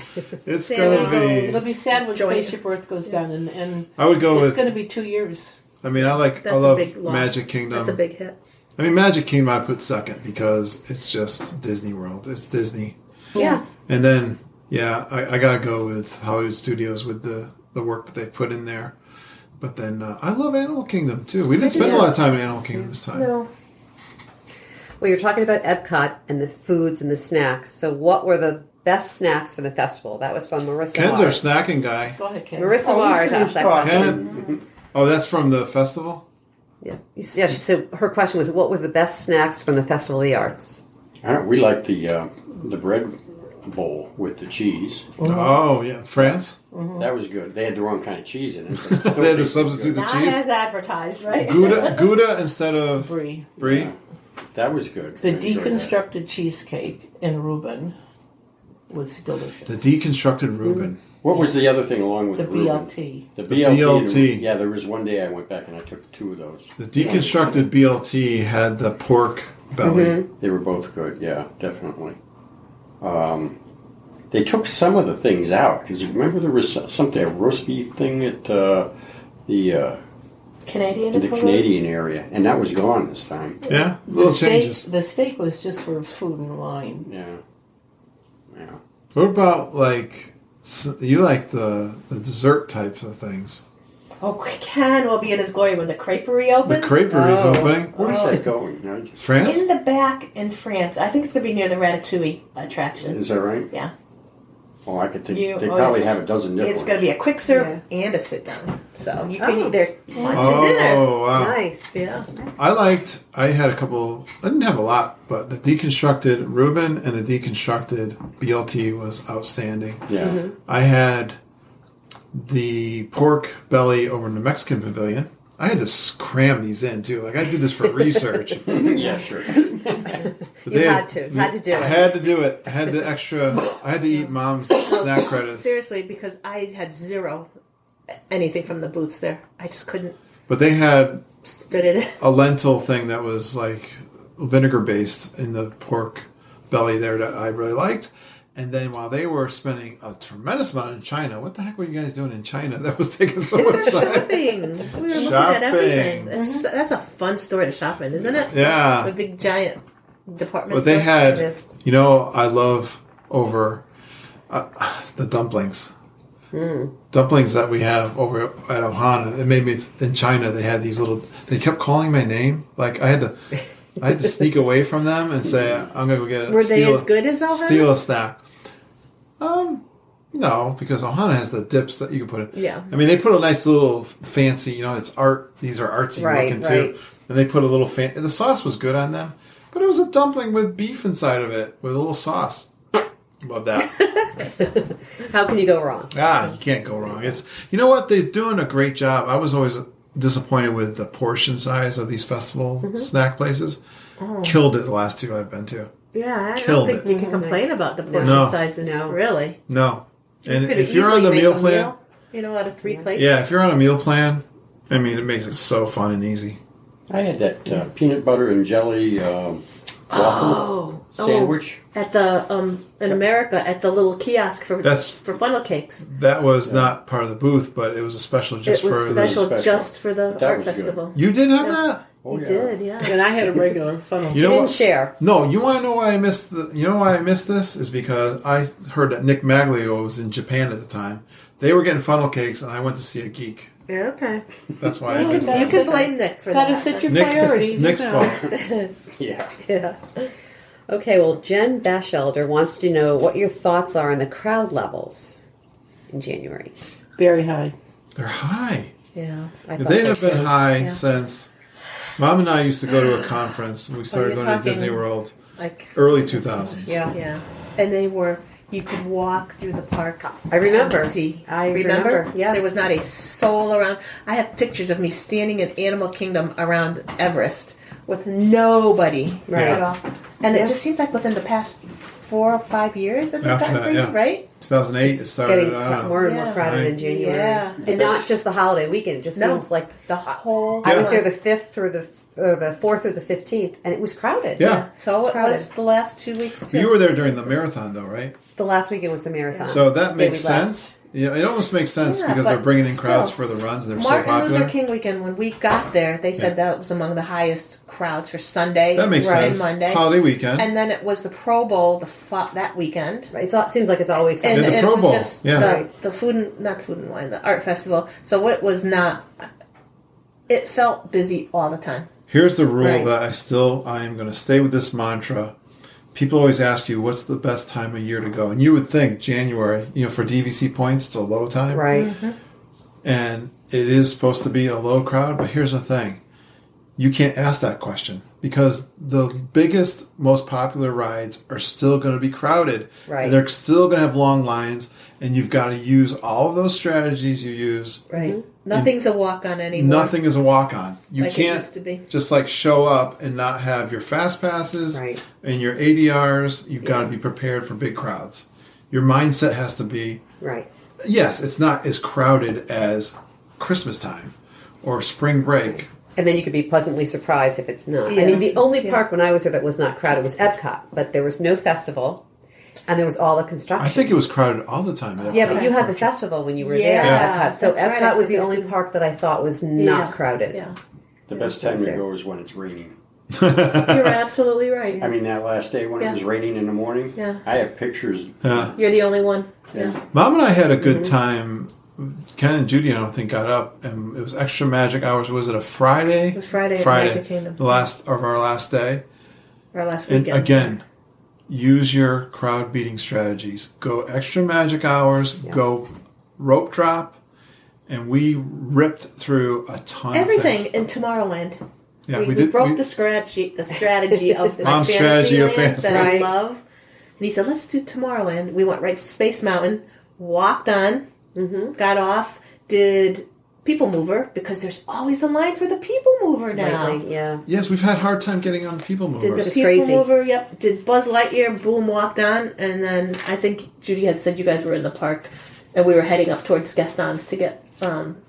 it's San going to It'll be. be sad when Join. Spaceship Earth goes down, and I would go it's with. going to be 2 years. I mean, I That's a love big loss. Magic Kingdom. That's a big hit. I mean, Magic Kingdom I put second because it's just Disney World. It's Disney. Yeah. And then, I got to go with Hollywood Studios with the work that they put in there. But then I love Animal Kingdom, too. We didn't spend a lot of time in Animal Kingdom this time. No. Well, you're talking about Epcot and the foods and the snacks. So what were the best snacks for the festival? That was from Marissa Ken's Mars. our snacking guy. Go ahead, Ken. Marissa Mars asked that question. Ken? Oh, that's from the festival? Yeah. Yeah, so her question was, what were the best snacks from the Festival of the Arts? We like the bread bowl with the cheese. Oh, yeah. France? That was good. They had the wrong kind of cheese in it. But it still They had to tasted substitute good. the cheese? advertised, right? Gouda instead of Brie. brie? Yeah. That was good. The I enjoyed that. deconstructed cheesecake in Reuben was delicious. The deconstructed Reuben. What was the other thing along with The Reuben? BLT. The BLT. Yeah, there was one day I went back and I took 2 of those. The deconstructed BLT had the pork belly. They were both good. Yeah, definitely. They took some of the things out because remember there was something a roast beef thing at the Canadian in the food? Canadian area, and that was gone this time. Yeah, little changes. The steak was just for food and wine. Yeah, yeah. What about you like the dessert types of things? Oh, Ken will be in his glory when the creperie opens. The creperie's opening. Where's that going? No, France? In the back in France. I think it's going to be near the Ratatouille attraction. Is that right? Yeah. Oh, I could think You- they oh, probably yeah. have a dozen different. It's going to be a quick serve and a sit down. So you can eat their lunch and dinner. Oh, wow. Nice. Yeah. I had a couple, I didn't have a lot, but the deconstructed Reuben and the deconstructed BLT was outstanding. Yeah. I had the pork belly over in the Mexican pavilion. I had to cram these in, too. Like, I did this for research. Yeah, sure. You had to do it. I had to do it. I had the extra, I had to eat Mom's snack credits. Seriously, because I had zero anything from the booths there. I just couldn't But they had fit it in. a lentil thing that was like vinegar based in the pork belly there that I really liked. And then while they were spending a tremendous amount in China, what the heck were you guys doing in China that was taking so much time? Shopping. We were looking at everything. That's a fun store to shop in, isn't it? Yeah. The big giant department But store. they had, It is. I love over the dumplings. Dumplings that we have over at Ohana. It made me, in China, they had these little, they kept calling my name. Like, I had to sneak away from them and say, I'm going to go get it. Were they as good as Ohana? Steal a snack. No, because Ohana has the dips that you can put in. Yeah. I mean, they put a nice little fancy, it's art. These are artsy looking too. And they put a little the sauce was good on them, but it was a dumpling with beef inside of it with a little sauce. Love that. How can you go wrong? You can't go wrong. It's, you know what? They're doing a great job. I was always disappointed with the portion size of these festival snack places. Killed it the last two I've been to. Yeah, I Killed don't think it. you can complain about the portion No. sizes. No. Really. No. And Could if you're on the easily meal make a plan, out of 3 plates. yeah, if you're on a meal plan, I mean, it makes it so fun and easy. I had that peanut butter and jelly waffle sandwich. At the in America at the little kiosk for funnel cakes. That was not part of the booth, but it was a special just It was for special special. just for the That art was good. festival. You did have that? Oh, You yeah. did, yeah. And I had a regular funnel. You know Didn't what? share. No, you want to know why I missed why I missed this is because I heard that Nick Maglio was in Japan at the time. They were getting funnel cakes, and I went to see a geek. Yeah, okay. That's why I missed You it. can blame Nick for Gotta that. set your priorities. It's Nick's you know. fault. Yeah. Yeah. Okay, well, Jen Batchelder wants to know what your thoughts are on the crowd levels in January. Very high. They're high. Yeah. I thought They so have been too. high since Mom and I used to go to a conference. We started you're going to talking- Disney World Like, early 2000s. Yeah. yeah. And they were, you could walk through the parks. I remember. Empty. I remember, yes. There was not a soul around. I have pictures of me standing in Animal Kingdom around Everest with nobody Right. at all. And Yeah. it just seems like within the past 4 or 5 years that they've After gotten that, crazy, yeah. right? 2008, it started. Getting I don't know. more and more Yeah. crowded in Right. January. Yeah. And not just the holiday weekend. It just No. seems like The whole I was Yeah. there the 5th through the 4th through the 15th, and it was crowded. Yeah. So It's it crowded. was the last 2 weeks too. You were there during the marathon, though, right? The last weekend was the marathon. So that Day makes we left. sense. Yeah, it almost makes sense Yeah, because but they're bringing in crowds still, for the runs. And they're Martin so popular. Luther King weekend, when we got there, they said that was among the highest crowds for Sunday That makes and sense. Monday. Holiday weekend. And then it was the Pro Bowl that weekend. Right, it seems like it's always And, something. the and Pro it was Bowl, just yeah. the not food and wine, the art festival. So it was not, it felt busy all the time. Here's the rule Right. that I am going to stay with this mantra. People always ask you, what's the best time of year to go? And you would think January, for DVC points, it's a low time. Right. Mm-hmm. And it is supposed to be a low crowd. But here's the thing. You can't ask that question because the biggest, most popular rides are still going to be crowded. Right. And they're still going to have long lines. And you've got to use all of those strategies you use. Right. Nothing's a walk on anymore. Nothing is a walk-on. You Like it can't used to be. just like show up and not have your fast passes Right. and your ADRs. You've got to be prepared for big crowds. Your mindset has to be, Right. yes, it's not as crowded as Christmas time or spring break. And then you could be pleasantly surprised if it's not. I Yeah. mean, the only Yeah. park when I was there that was not crowded was Epcot, but there was no festival, and there was all the construction. I think it was crowded all the time. At Yeah, Epcot. but you had the festival when you were Yeah. there at Epcot. So That's right, Epcot I was the forgot only to- park that I thought was not Yeah. crowded. Yeah. The best time to go is when it's raining. You're absolutely right. I mean, that last day when it was raining in the morning, Yeah. I have pictures. Yeah. You're the only one. Yeah. Mom and I had a good time. Ken and Judy, I don't think, got up, and it was extra magic hours. Was it a Friday? It was Friday at Magic Kingdom. the last of our last day. Our last And weekend. again, use your crowd beating strategies. Go extra magic hours. Go rope drop. and we ripped through a ton Everything of things. in Tomorrowland. Yeah, we broke the strategy of my Mom's strategy of fantasy. that I love. And he said, let's do Tomorrowland. We went right to Space Mountain, walked on, got off, did People Mover, because there's always a line for the People Mover now. Lately, yeah. Yes, we've had a hard time getting on the People Mover. Did the Just People crazy. Mover, yep. Did Buzz Lightyear, boom, walked on. And then I think Judy had said you guys were in the park, and we were heading up towards Gaston's to get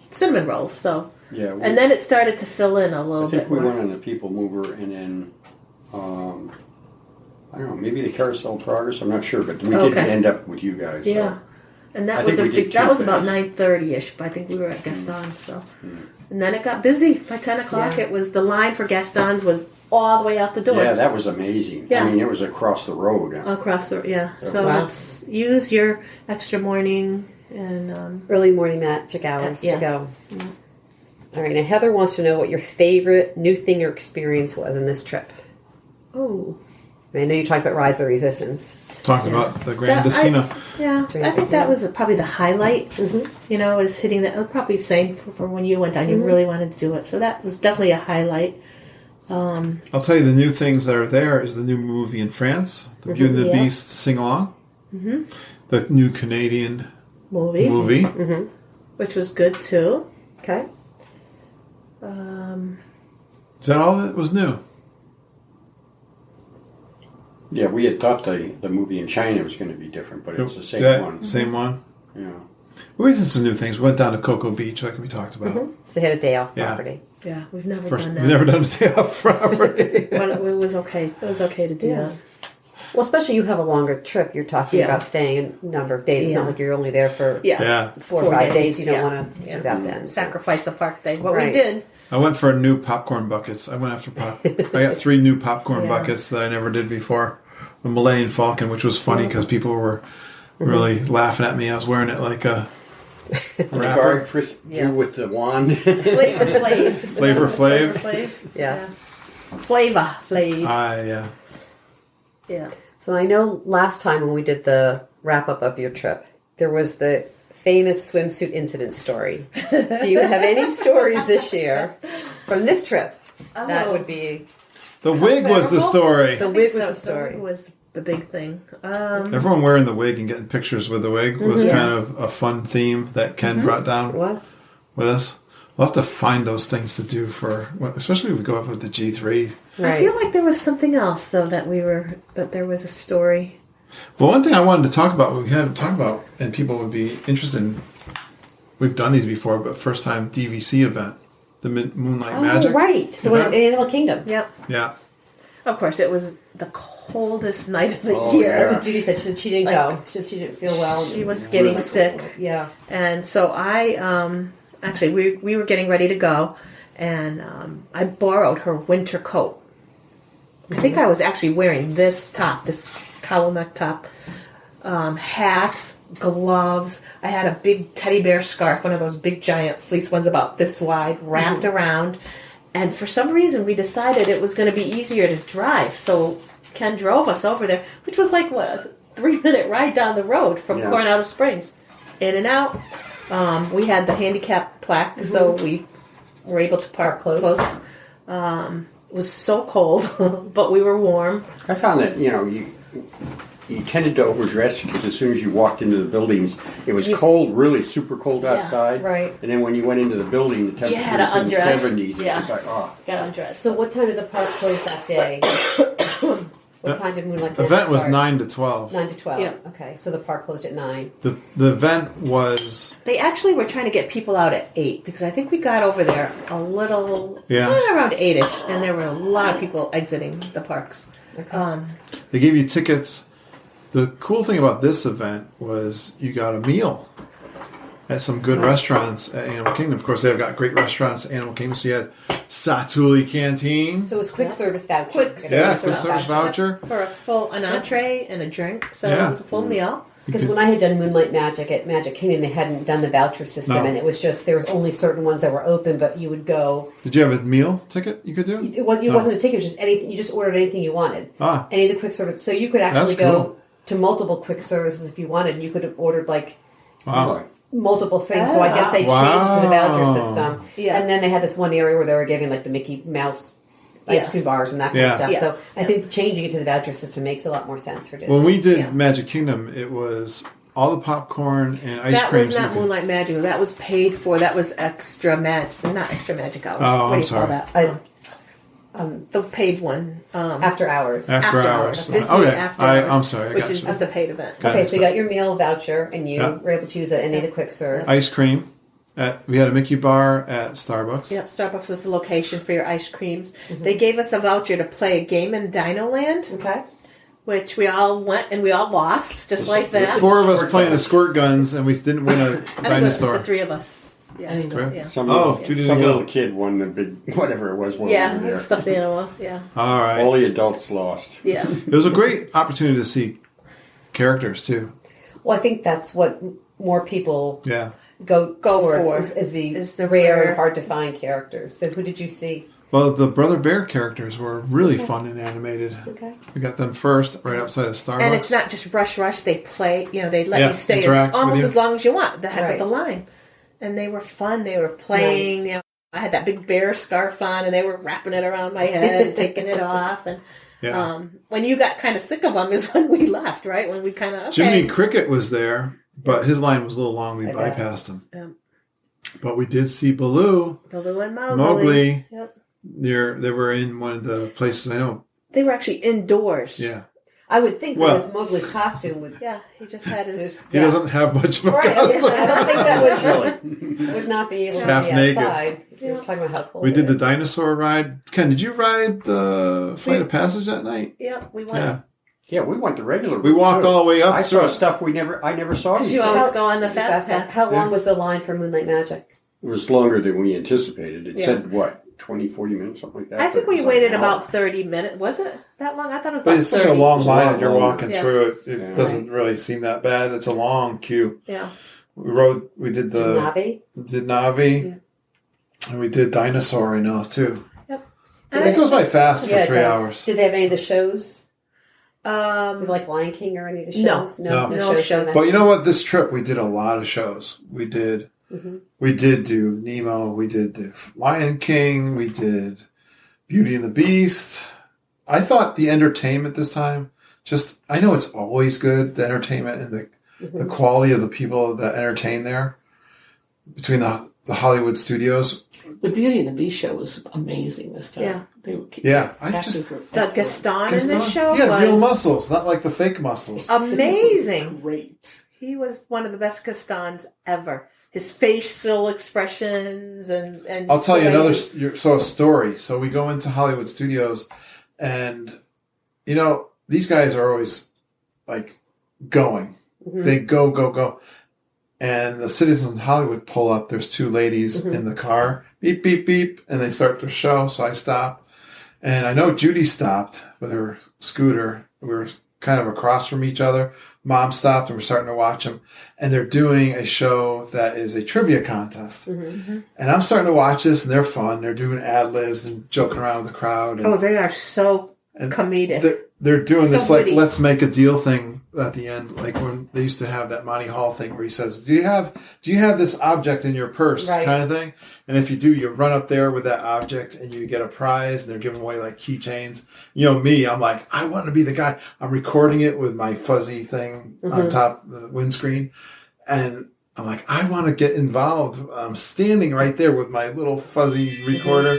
cinnamon rolls. So, Yeah. and then it started to fill in a little I bit think we more. went on the People Mover, and then I don't know, maybe the Carousel of Progress. I'm not sure, but we did end up with you guys. So. Yeah. And I that was think we did that two was about things. 9:30ish, but I think we were at Gaston. So, and then it got busy by 10 o'clock. Yeah. It was the line for Gaston's was all the way out the door. Yeah, that was amazing. Yeah. I mean, it was across the road. Across the So Wow. it's, use your extra morning and Early morning magic hours Yeah. to go. All right, now Heather wants to know what your favorite new thing or experience was in this trip. oh I know you talked about Rise of the Resistance. Talked about the Grand That- Destino. I think that was probably the highlight. You know, was hitting that. Probably same for when you went down. You really wanted to do it, so that was definitely a highlight. I'll tell you the new things that are there is the new movie in France, The Beauty and the Yeah. Beast sing along, the new Canadian movie. Which was good too. Okay. Is that all that was new? Yeah, we had thought the movie in China was going to be different, but it's the same one. Same one. Yeah. We did some new things. We went down to Cocoa Beach, like we talked about. So they had a day off Yeah. property. Yeah, we've never First, done that. we've never done a day off property. But it was okay. It was okay to do that. Well, especially you have a longer trip. You're talking Yeah. about staying a number of days. It's Yeah. not like you're only there for Yeah. 4 or 5 days. You don't Yeah. want to do that then. Sacrifice a park day. But we Right. did. I went for new popcorn buckets. I went after I got 3 new popcorn Yeah. buckets that I never did before. A Malayan Falcon, which was funny because people were really laughing at me. I was wearing it like a And the rapper. guard frisked you with the wand. Flavor Flav. Flavor Flav. Flav. Yeah. Flavor Flav. Yeah. Yeah. So I know last time when we did the wrap up of your trip, there was the famous swimsuit incident story. Do you have any stories this year from this trip? That would be The wig was the story. the wig was the story. It was the big thing. Everyone wearing the wig and getting pictures with the wig was kind of a fun theme that Ken brought down It was. with us. We'll have to find those things to do for, especially if we go up with the G3. I Right. feel like there was something else though that there was a story. Well, one thing I wanted to talk about, we haven't talked about, and people would be interested in, we've done these before, but first time DVC event, the Moonlight Magic. Oh, right. The one in Animal Kingdom. Yep. Yeah. Of course, it was the coldest night of the Oh, year. That's yeah. what Judy said. She said she didn't go. She didn't feel well. She was getting sick. Yeah. And so I, actually, we were getting ready to go, and I borrowed her winter coat. I think I was actually wearing this top, this cowl neck top, hats, gloves. I had a big teddy bear scarf, one of those big giant fleece ones about this wide, wrapped around. And for some reason, we decided it was going to be easier to drive. So Ken drove us over there, which was like, what, a 3-minute ride down the road from Coronado Springs. In and out. We had the handicap plaque, so we were able to park close. It was so cold, but we were warm. I found that, you tended to overdress because as soon as you walked into the buildings, it was cold, really super cold outside. right. And then when you went into the building, the temperature had to was in the undress. 70s. Yeah. It was like, oh. Got undressed. So what time did the park close that day? What time did Moonlight The Magic event was start? 9 to 12. 9 to 12. Yeah. Okay, so the park closed at 9. The event was, They actually were trying to get people out at 8 because I think we got over there a little around 8ish, and there were a lot of people exiting the parks. they gave you tickets. The cool thing about this event was you got a meal at some good restaurants at Animal Kingdom. Of course, they've got great restaurants at Animal Kingdom. So you had Satuli Canteen. So it was quick service voucher. Quick Quick service voucher. For an entree and a drink, so Yeah. it was a full meal. Because when I had done Moonlight Magic at Magic Kingdom, they hadn't done the voucher system, No. and it was just, there was only certain ones that were open, but you would go. Did you have a meal ticket you could do? It wasn't a ticket, it was just anything. You just ordered anything you wanted. Ah. Any of the quick service. So you could actually That's go cool. to multiple quick services if you wanted. You could have ordered like Wow. multiple things. So I guess they changed to the voucher system. Yeah. And then they had this one area where they were giving like the Mickey Mouse ice cream bars and that kind of stuff. Yeah. So I think changing it to the voucher system makes a lot more sense for Disney. When we did Magic Kingdom, it was all the popcorn and ice cream. That was not Moonlight Magic. That was paid for. That was extra magic. Not extra magic hours. Oh, what I'm do you sorry. call that? The paid one. After hours. After hours. Disney Okay. After Hours. I'm sorry. I which got is you. just a paid event. Okay, so you got your meal voucher, and you Yeah. were able to use it at any of the quick serves. Ice cream. We had a Mickey bar at Starbucks. Yep, Starbucks was the location for your ice creams. They gave us a voucher to play a game in Dino Land, Okay. which we all went and we all lost, just like that. 4 of us playing the squirt guns, and we didn't win a I think it was dinosaur. the 3 of us. Yeah, Right? yeah. Some, Judy some didn't go. little kid won the big, whatever it was. While we were there. Stuffed animal. Yeah, All right. All the adults lost. yeah. It was a great opportunity to see characters, too. Well, I think that's what more people Yeah. go for. towards is the rare and hard to find characters. So who did you see? Well, the Brother Bear characters were really fun and animated. Okay. We got them first, right outside of Starbucks. And it's not just rush. They play. They let Yeah, you stay interact with almost you. as long as you want. The heck Right. with the line, and they were fun. They were playing. Nice. I had that big bear scarf on, and they were wrapping it around my head and taking it off. And Yeah. when you got kind of sick of them, is when we left. Right when we kind of Jiminy Cricket was there, but his line was a little long. We bet. bypassed him. Yeah. But we did see Baloo, Baloo and Mowgli. Mowgli. Yep. They were in one of the places I know. They were actually indoors. Yeah. I would think Well- because Mowgli's costume would. Yeah, he just had his. He doesn't have much of a Right, costume. I don't think that would not be able to Half be naked. outside. You're talking about how cold We it did the is. dinosaur ride. Ken, did you ride the Flight of Passage that night? Yep, we went. Yeah. Yeah, we went the regular. We route, walked too. all the way up I through saw it. stuff I never saw. You before. always go on the fast pass. How long was the line for Moonlight Magic? It was longer than we anticipated. It Yeah. said what, 20, 40 minutes, something like that. I But think it we was like waited an hour. about 30 minutes. Was it that long? I thought it was But about it's such 30. a long It's a line lot that you're longer. walking Yeah. through it. It Yeah. doesn't really seem that bad. It's a long queue. Yeah. We did the Navi? Navi, and we did Dinosaur, I know, too. Yep. It goes by fast for Yeah, it 3 does. hours. Did they have any of the shows? Um, Like Lion King or any of the No. shows? No. No shows. during that But you know what? This trip, we did a lot of shows. We did do Nemo. We did the Lion King. We did Beauty and the Beast. I thought the entertainment this time, I know it's always good, the entertainment and the quality of the people that entertain there between the Hollywood studios. The Beauty and the Beast show was amazing this time. Yeah. Yeah, Actors were the excellent. Gaston in this show he had real was muscles, not like the fake muscles. amazing. Great. He was one of the best Gastons ever. His facial expressions and I'll tell you sway. another story. So we go into Hollywood Studios, and these guys are always like going. They go, and the citizens of Hollywood pull up. There's 2 ladies in the car, beep beep beep, and they start their show. So I stop, and I know Judy stopped with her scooter. We were kind of across from each other. Mom stopped, and we're starting to watch them. And they're doing a show that is a trivia contest. And I'm starting to watch this, and they're fun. They're doing ad-libs and joking around with the crowd. And, Oh, they are so and comedic. they're doing So this, like, witty. let's make a deal thing at the end. Like when they used to have that Monty Hall thing where he says, do you have this object in your purse Right. kind of thing? And if you do, you run up there with that object and you get a prize, and they're giving away like keychains. Me, I'm like, I want to be the guy. I'm recording it with my fuzzy thing on top of the windscreen. And I'm like, I want to get involved. I'm standing right there with my little fuzzy recorder.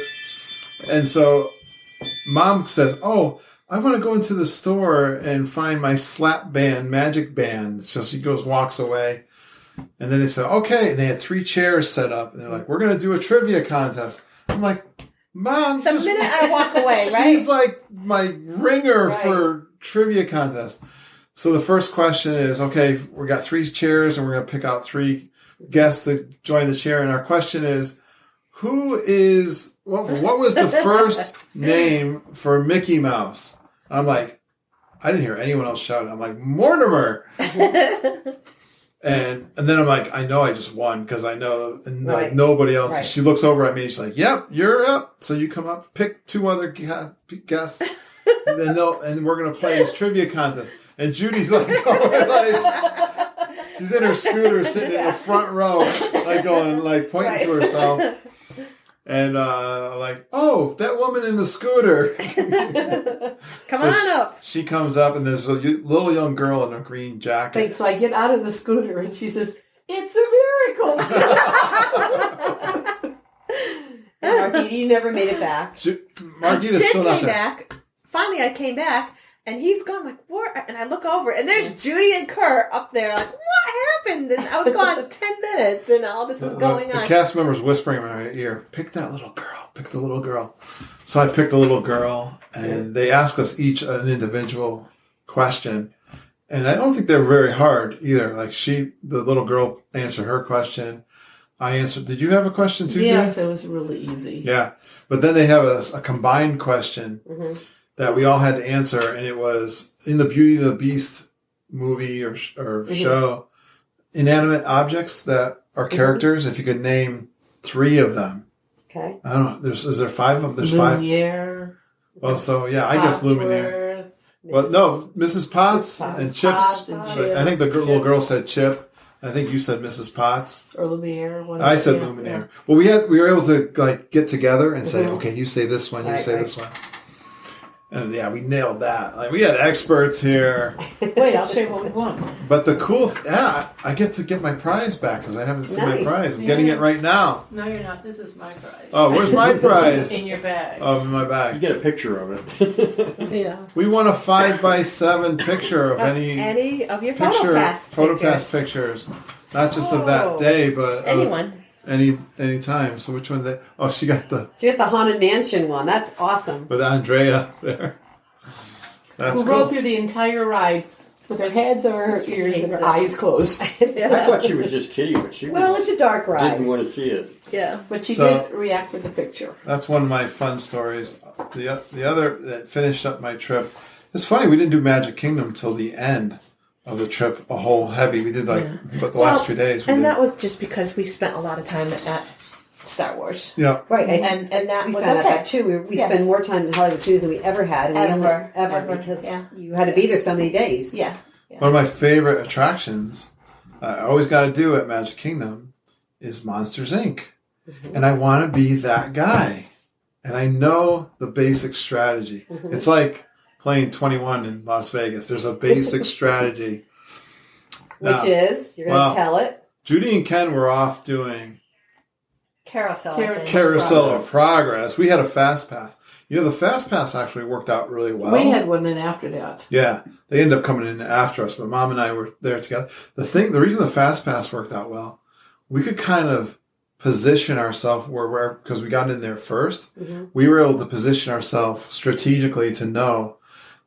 And so Mom says, oh, I want to go into the store and find my slap band, magic band. So she walks away. And then they said, okay. And they had 3 chairs set up. And they're like, we're going to do a trivia contest. I'm like, Mom, The minute I walk away, right? she's like my ringer for trivia contest. So the first question is, okay, we got 3 chairs and we're going to pick out 3 guests to join the chair. And our question is, what was the first name for Mickey Mouse? I'm like, I didn't hear anyone else shout. I'm like, Mortimer. And then I'm like, I know I just won because I know like nobody else. Right. She looks over at me. She's like, yep, you're up. So you come up, pick 2 other guests, and we're going to play this trivia contest. And Judy's like, She's in her scooter, sitting in the front row, like going, like pointing to herself, and like, oh, that woman in the scooter. Come on up. She comes up, and there's a little young girl in a green jacket. Thanks. So I get out of the scooter, and she says, "It's a miracle." And Marquita never made it back. Marquita's still not there. Back. Finally, I came back, and he's gone like, "What?" And I look over, and there's Judy and Kurt up there, like, "What happened?" And I was gone 10 minutes, and all this is going on. The cast members whispering in my ear, "Pick that little girl. Pick the little girl." So I picked the little girl, and they asked us each an individual question, and I don't think they're very hard either. Like the little girl answered her question. I answered. Did you have a question too, Yes, Judy? it was really easy. Yeah, but then they have a combined question that we all had to answer, and it was in the Beauty and the Beast movie or show, inanimate objects that are characters. If you could name 3 of them. Okay. I don't know. Is there 5 of them? There's Lumiere. 5. Well, so yeah, I guess Lumiere. Well, no, Mrs. Potts and Chips. I think the little girl said Chip. I think you said Mrs. Potts or Lumiere. I said Lumiere. Yeah. Well, we were able to like get together and say, okay, you say this one, you say this one, and yeah, we nailed that. Like we had experts here. Wait, I'll show you what we won. But the cool, I get to get my prize back because I haven't seen my prize. I'm getting it right now. No, you're not. This is my prize. Oh, where's my prize? In your bag. Oh, in my bag. You get a picture of it. Yeah. We want a 5x7 picture of any of your PhotoPass pictures, not just of that day, but any time. So which one? She got the Haunted Mansion one. That's awesome. With Andrea there. That's who rode through the entire ride with her hands over her ears and her eyes closed. I thought she was just kidding, but she it's a dark ride. Didn't want to see it. Yeah, but she did react for the picture. That's one of my fun stories. The other that finished up my trip. It's funny we didn't do Magic Kingdom till the end of the trip. A whole heavy. We did but the last few days. That was just because we spent a lot of time at Star Wars. Yeah, right. And that we was found okay. out that too. We spend more time in Hollywood Studios than we ever had, and ever because you had to be there so many days. Yeah. One of my favorite attractions I always got to do at Magic Kingdom is Monsters, Inc. And I want to be that guy. And I know the basic strategy. It's like playing 21 in Las Vegas. There's a basic strategy. Which is, you're going to tell it. Judy and Ken were off doing Carousel of Progress. We had a Fast Pass. The Fast Pass actually worked out really well. We had one then after that. Yeah. They ended up coming in after us, but Mom and I were there together. The reason the Fast Pass worked out well, we could kind of position ourselves because we got in there first. We were able to position ourselves strategically to know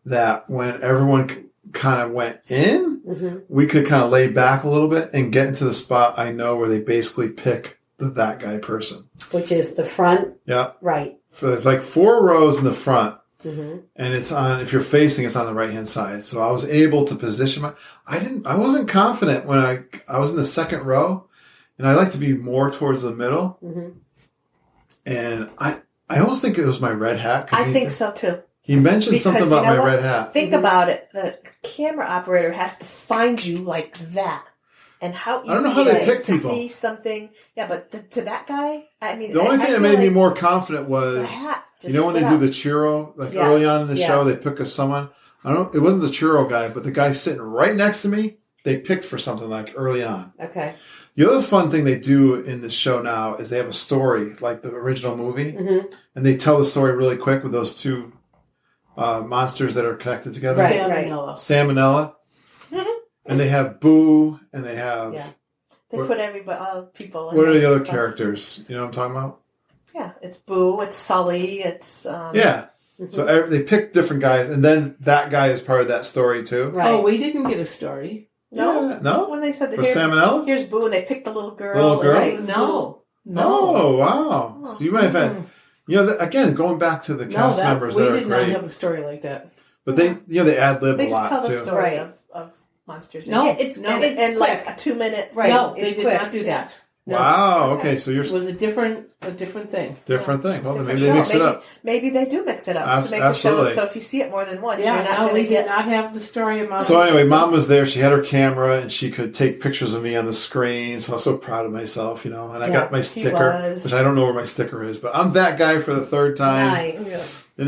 that when everyone kind of went in, we could kind of lay back a little bit and get into the spot I know where they basically pick that guy person. Which is the front. Yeah. Right. There's like 4 rows in the front. And it's if you're facing, it's on the right hand side. So I was able to position I wasn't confident when I was in the second row, and I like to be more towards the middle. And I almost think it was my red hat. I think so too. He mentioned something about my red hat. Think about it. The camera operator has to find you like that. And how easy I don't know how they pick to people. see something. Yeah, but to that guy, I mean, the only thing that made me more confident was, when they do the churro, early on in the show, they pick someone. It wasn't the churro guy, but the guy sitting right next to me, they picked for something like early on. Okay. The other fun thing they do in this show now is they have a story, like the original movie, and they tell the story really quick with those 2 monsters that are connected together. Salmonella. And they have Boo, and they have... Yeah. They put everybody, people in. What are the other characters? You know what I'm talking about? Yeah, it's Boo, it's Sully, it's... Yeah. So they pick different guys, and then that guy is part of that story, too. Right. Oh, we didn't get a story. No? Yeah, no? When they said that for Salmonella? Here's Boo, and they picked the little girl. Little girl? No. Oh, wow. Oh. So you might have had... again, going back to the cast members that are great. We did not have a story like that. But they ad-lib a lot, too. They just tell the story of Monsters. No, it's like a 2-minute. Right. No, they did not do that. No. Wow. Okay, so you're It was a different thing. different thing. Well, then maybe Different they mix show. it up. Maybe they do mix it up to make Absolutely. the show so if you see it more than once, Yeah, you're not no, going we to did get. not have the story of Mom. So anyway, Mom was there. She had her camera, and she could take pictures of me on the screen. So I was so proud of myself, And I got my sticker, was. which I don't know where my sticker is, but I'm that guy for the third time. Nice. Yeah. And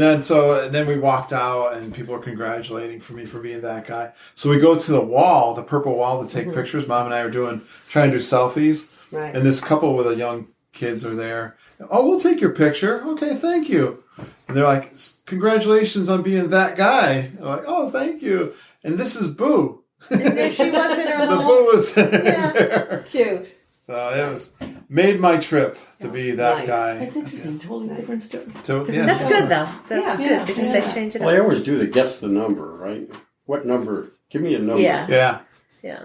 then we walked out, and people were congratulating me for being that guy. So we go to the wall, the purple wall, to take pictures. Mom and I are trying to do selfies, Right. and this couple with the young kids are there. Oh, we'll take your picture. Okay, thank you. And they're like, congratulations on being that guy. I'm like, oh, thank you. And this is Boo. And there she was in her The little. Boo was there. Cute. So it made my trip to be that Nice. guy. That's interesting. Totally different story. That's good though. That's Yeah. good because they change it Well, I up. always do the guess the number, right? What number? Give me a number. Yeah. Yeah. Yeah.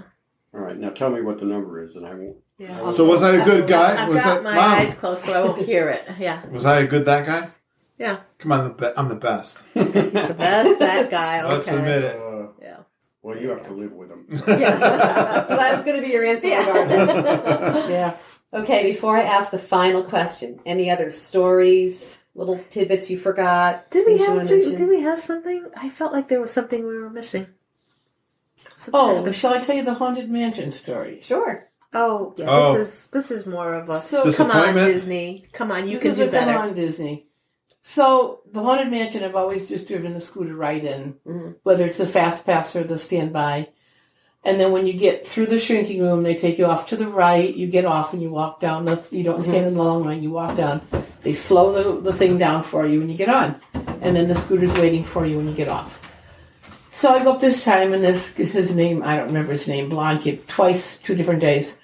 All right, now tell me what the number is, and I won't. Yeah. So was I a good guy? I've Was got I, my Mom, eyes closed so I won't hear it. Yeah. was I a good that guy? Yeah. Come on, I'm the best. The best that guy. Okay. Let's admit it. Yeah. Well, you have to live with them. Yeah. So that was going to be your answer regardless. Yeah. Okay, before I ask the final question, any other stories, little tidbits you forgot? Did we things you have wanna mention? did we have something? I felt like there was something we were missing. Oh, shall I tell you the Haunted Mansion story? Sure. Oh, yeah. Oh. This is more of a So come on Disappointment? Disney. Come on, you this can is do a better. Come on Disney. So the Haunted Mansion, I've always just driven the scooter right in, whether it's the fast pass or the standby. And then when you get through the shrinking room, they take you off to the right. You get off and you walk down. You don't stand in the long line. You walk down. They slow the thing down for you when you get on. And then the scooter's waiting for you when you get off. So I go up this time, and his name, I don't remember his name, blonde kid, twice, 2 different days.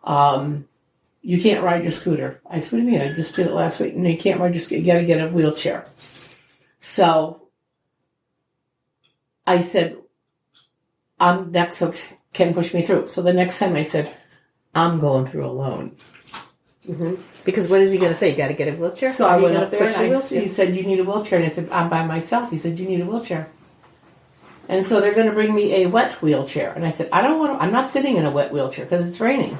You can't ride your scooter. I said, what do you mean? I just did it last week. No, you can't ride your scooter. You got to get a wheelchair. So I said, I'm next, so Ken pushed me through. So the next time I said, I'm going through alone. Because what is he going to say? You got to get a wheelchair. So I You went gotta up there push the and wheelchair? he said, you need a wheelchair. And I said, I'm by myself. He said, you need a wheelchair. And so they're going to bring me a wet wheelchair. And I said, I'm not sitting in a wet wheelchair because it's raining.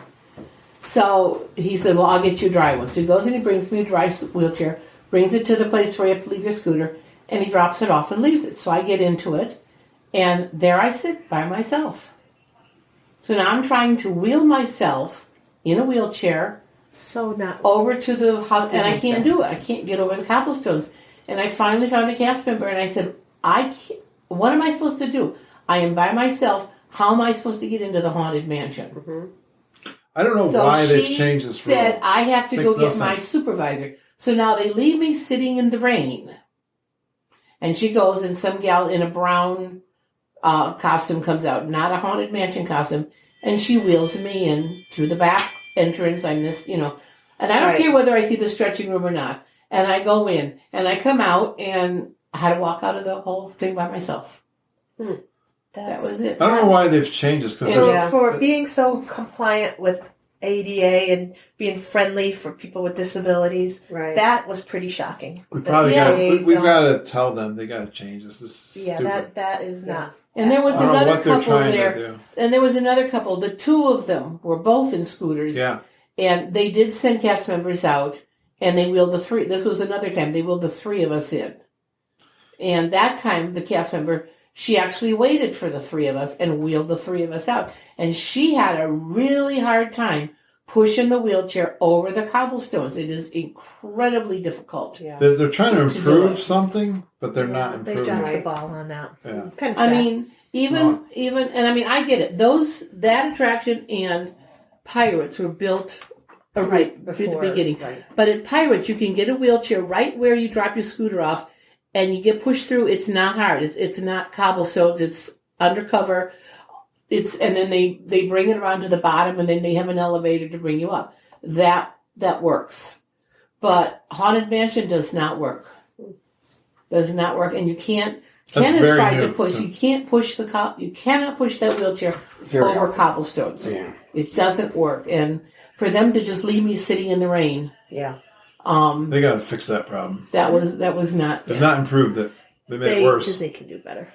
So he said, well, I'll get you a dry one. So he goes and he brings me a dry wheelchair, brings it to the place where you have to leave your scooter, and he drops it off and leaves it. So I get into it, and there I sit by myself. So now I'm trying to wheel myself in a wheelchair So not. over to the house, and I Disney can't Fest. do it. I can't get over the cobblestones. And I finally found a cast member, and I said, what am I supposed to do? I am by myself. How am I supposed to get into the Haunted Mansion? I don't know So why they've she changed this rule. said, I have to Makes go no get my sense. supervisor. So now they leave me sitting in the rain. And she goes, and some gal in a brown costume comes out, not a Haunted Mansion costume, and she wheels me in through the back entrance. I missed, and I don't Right. care whether I see the stretching room or not. And I go in, and I come out, and I had to walk out of the whole thing by myself. That was it. I don't know why they've changed this because So Yeah. for being so compliant with ADA and being friendly for people with disabilities, Right. that was pretty shocking. we probably Yeah, got they we've don't- got to tell them they got to change this. This is Yeah, stupid. that is not. And there was I don't know another what they're couple trying there. to do. And there was another couple. The 2 of them were both in scooters. Yeah, And they did send cast members out, and they wheeled the 3. This was another time. They wheeled the 3 of us in. And that time, the cast member, she actually waited for the 3 of us and wheeled the 3 of us out. And she had a really hard time pushing the wheelchair over the cobblestones. It is incredibly difficult. Yeah. they're trying to To do improve it. something, but they're not They improving. dropped the Right. ball on that. Yeah. Kind of I sad. mean, I get it. That attraction and Pirates were built Right, at the before, beginning. right. But at Pirates, you can get a wheelchair right where you drop your scooter off, and you get pushed through. It's not hard. It's not cobblestones. It's undercover. And then they bring it around to the bottom, and then they have an elevator to bring you up. That works. But Haunted Mansion does not work. Does not work, and you can't. That's Ken has very tried new, to push. too. You can't push you cannot push that wheelchair Very over hard. cobblestones. Yeah. It doesn't work, and for them to just leave me sitting in the rain, Yeah. They got to fix that problem. that was not. They've not improved it. They made it worse. Disney can do better.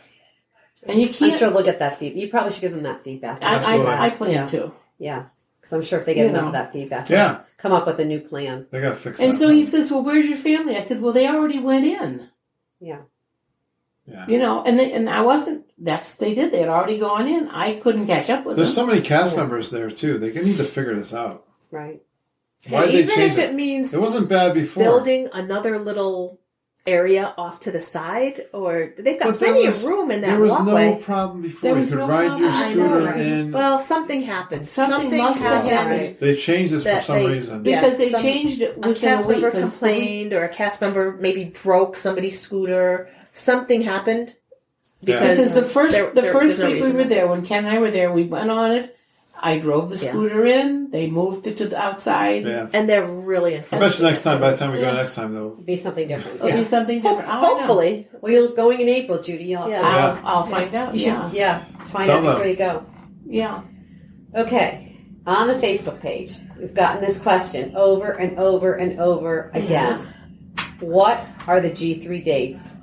And you I'm can't. sure they'll get that feedback. You probably should give them that feedback. Absolutely. I plan to. Yeah. Because I'm sure if they get enough of that feedback, Yeah. come up with a new plan. They got to fix And that. so he says, well, where's your family? I said, well, they already went in. Yeah. Yeah. And I wasn't, they did. They had already gone in. I couldn't catch up with There's them. so many cast members there, too. They need to figure this out. Right. Why did they Even change if it means It wasn't bad before. building another little area off to the side, or they've got plenty of room in that There was walkway. no problem before. There You was could no ride problem. your I scooter know. in. Well, something happened. Something must have happened. They changed this for that some they- reason. Because they some- changed it A within cast a week. member 'cause complained, or a cast member maybe broke somebody's scooter. Something happened Because the first there's no week we reason were to- there, when Ken and I were there, we went on it. I drove the scooter in. They moved it to the outside. Yeah. and they're really I enforcing bet you next it. time, by the time we go next time, though. Be something different. It'll be something different. Hopefully. Well, you're going in April, Judy. You'll have to, I'll find out. you should, find Tell out them. before you go. Yeah. Okay. On the Facebook page, we've gotten this question over and over and over again. What are the G3 dates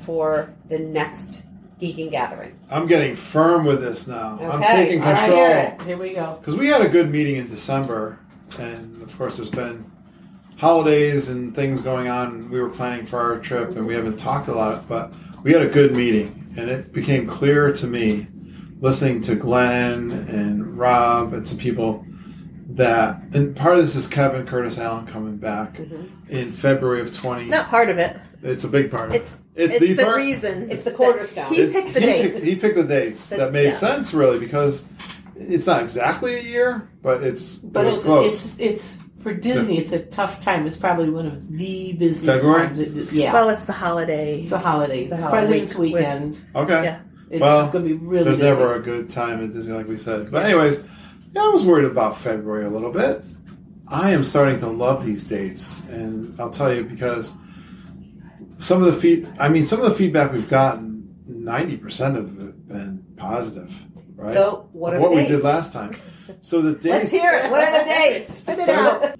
for the next Geek Gathering? I'm getting firm with this now. I'm Okay. taking All right, control. hear it. Here we go. Because we had a good meeting in December, and of course there's been holidays and things going on. We were planning for our trip, and we haven't talked a lot, but we had a good meeting, and it became clear to me, listening to Glenn and Rob and some people, that, and part of this is Kevin Curtis Allen coming back in February of 20. Not part of it. It's a big part of it. It's the the part. reason. It's the cornerstone. He picked the dates. He picked the dates that made sense, really, because it's not exactly a year, but it was close. It's for Disney. It's a tough time. It's probably one of the busiest February? times. Yeah. Well, it's the holiday. It's a holiday. It's holiday President's week with- weekend. Okay. Yeah. It's Well, going to be really There's busy. never a good time at Disney, like we said. But anyways, yeah, I was worried about February a little bit. I am starting to love these dates, and I'll tell you because some of the feedback we've gotten, 90% of it been positive, right? So, what are the we dates? did last time? So the dates. Let's hear it. What are the dates? Put it out.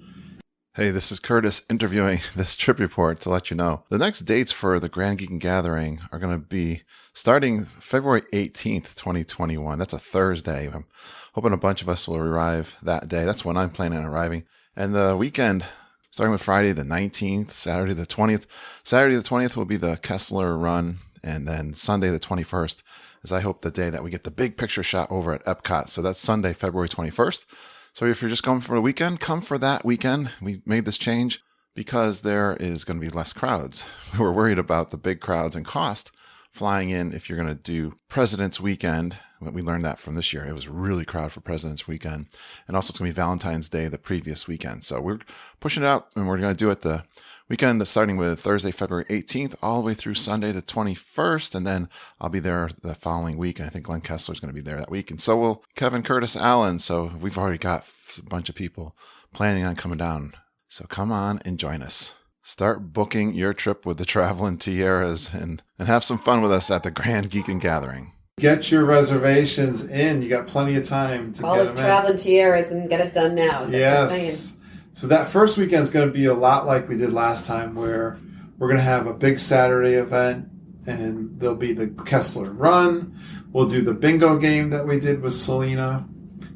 Hey, this is Curtis interviewing this trip report to let you know. The next dates for the Grand Geek Gathering are going to be starting February 18th, 2021. That's a Thursday. I'm hoping a bunch of us will arrive that day. That's when I'm planning on arriving. And the weekend, starting with Friday the 19th, Saturday the 20th. Saturday the 20th will be the Kessler run. And then Sunday the 21st is, I hope, the day that we get the big picture shot over at Epcot. So that's Sunday, February 21st. So if you're just going for a weekend, come for that weekend. We made this change because there is going to be less crowds. We were worried about the big crowds and cost flying in if you're going to do President's Weekend. We learned that from this year. It was really crowded for President's Weekend. And also it's going to be Valentine's Day the previous weekend. So we're pushing it out, and we're going to do it the weekend starting with Thursday, February 18th, all the way through Sunday the 21st. And then I'll be there the following week. And I think Glenn Kessler's going to be there that week. And so will Kevin Curtis Allen. So we've already got a bunch of people planning on coming down. So come on and join us. Start booking your trip with the Traveling Tiaras and have some fun with us at the Grand Geek Gathering. Get your reservations in. You got plenty of time to All get the them in. traveling tiaras and get it done now. Is that what you're saying? Yes. So that first weekend is going to be a lot like we did last time, where we're going to have a big Saturday event, and there'll be the Kessler Run. We'll do the bingo game that we did with Selena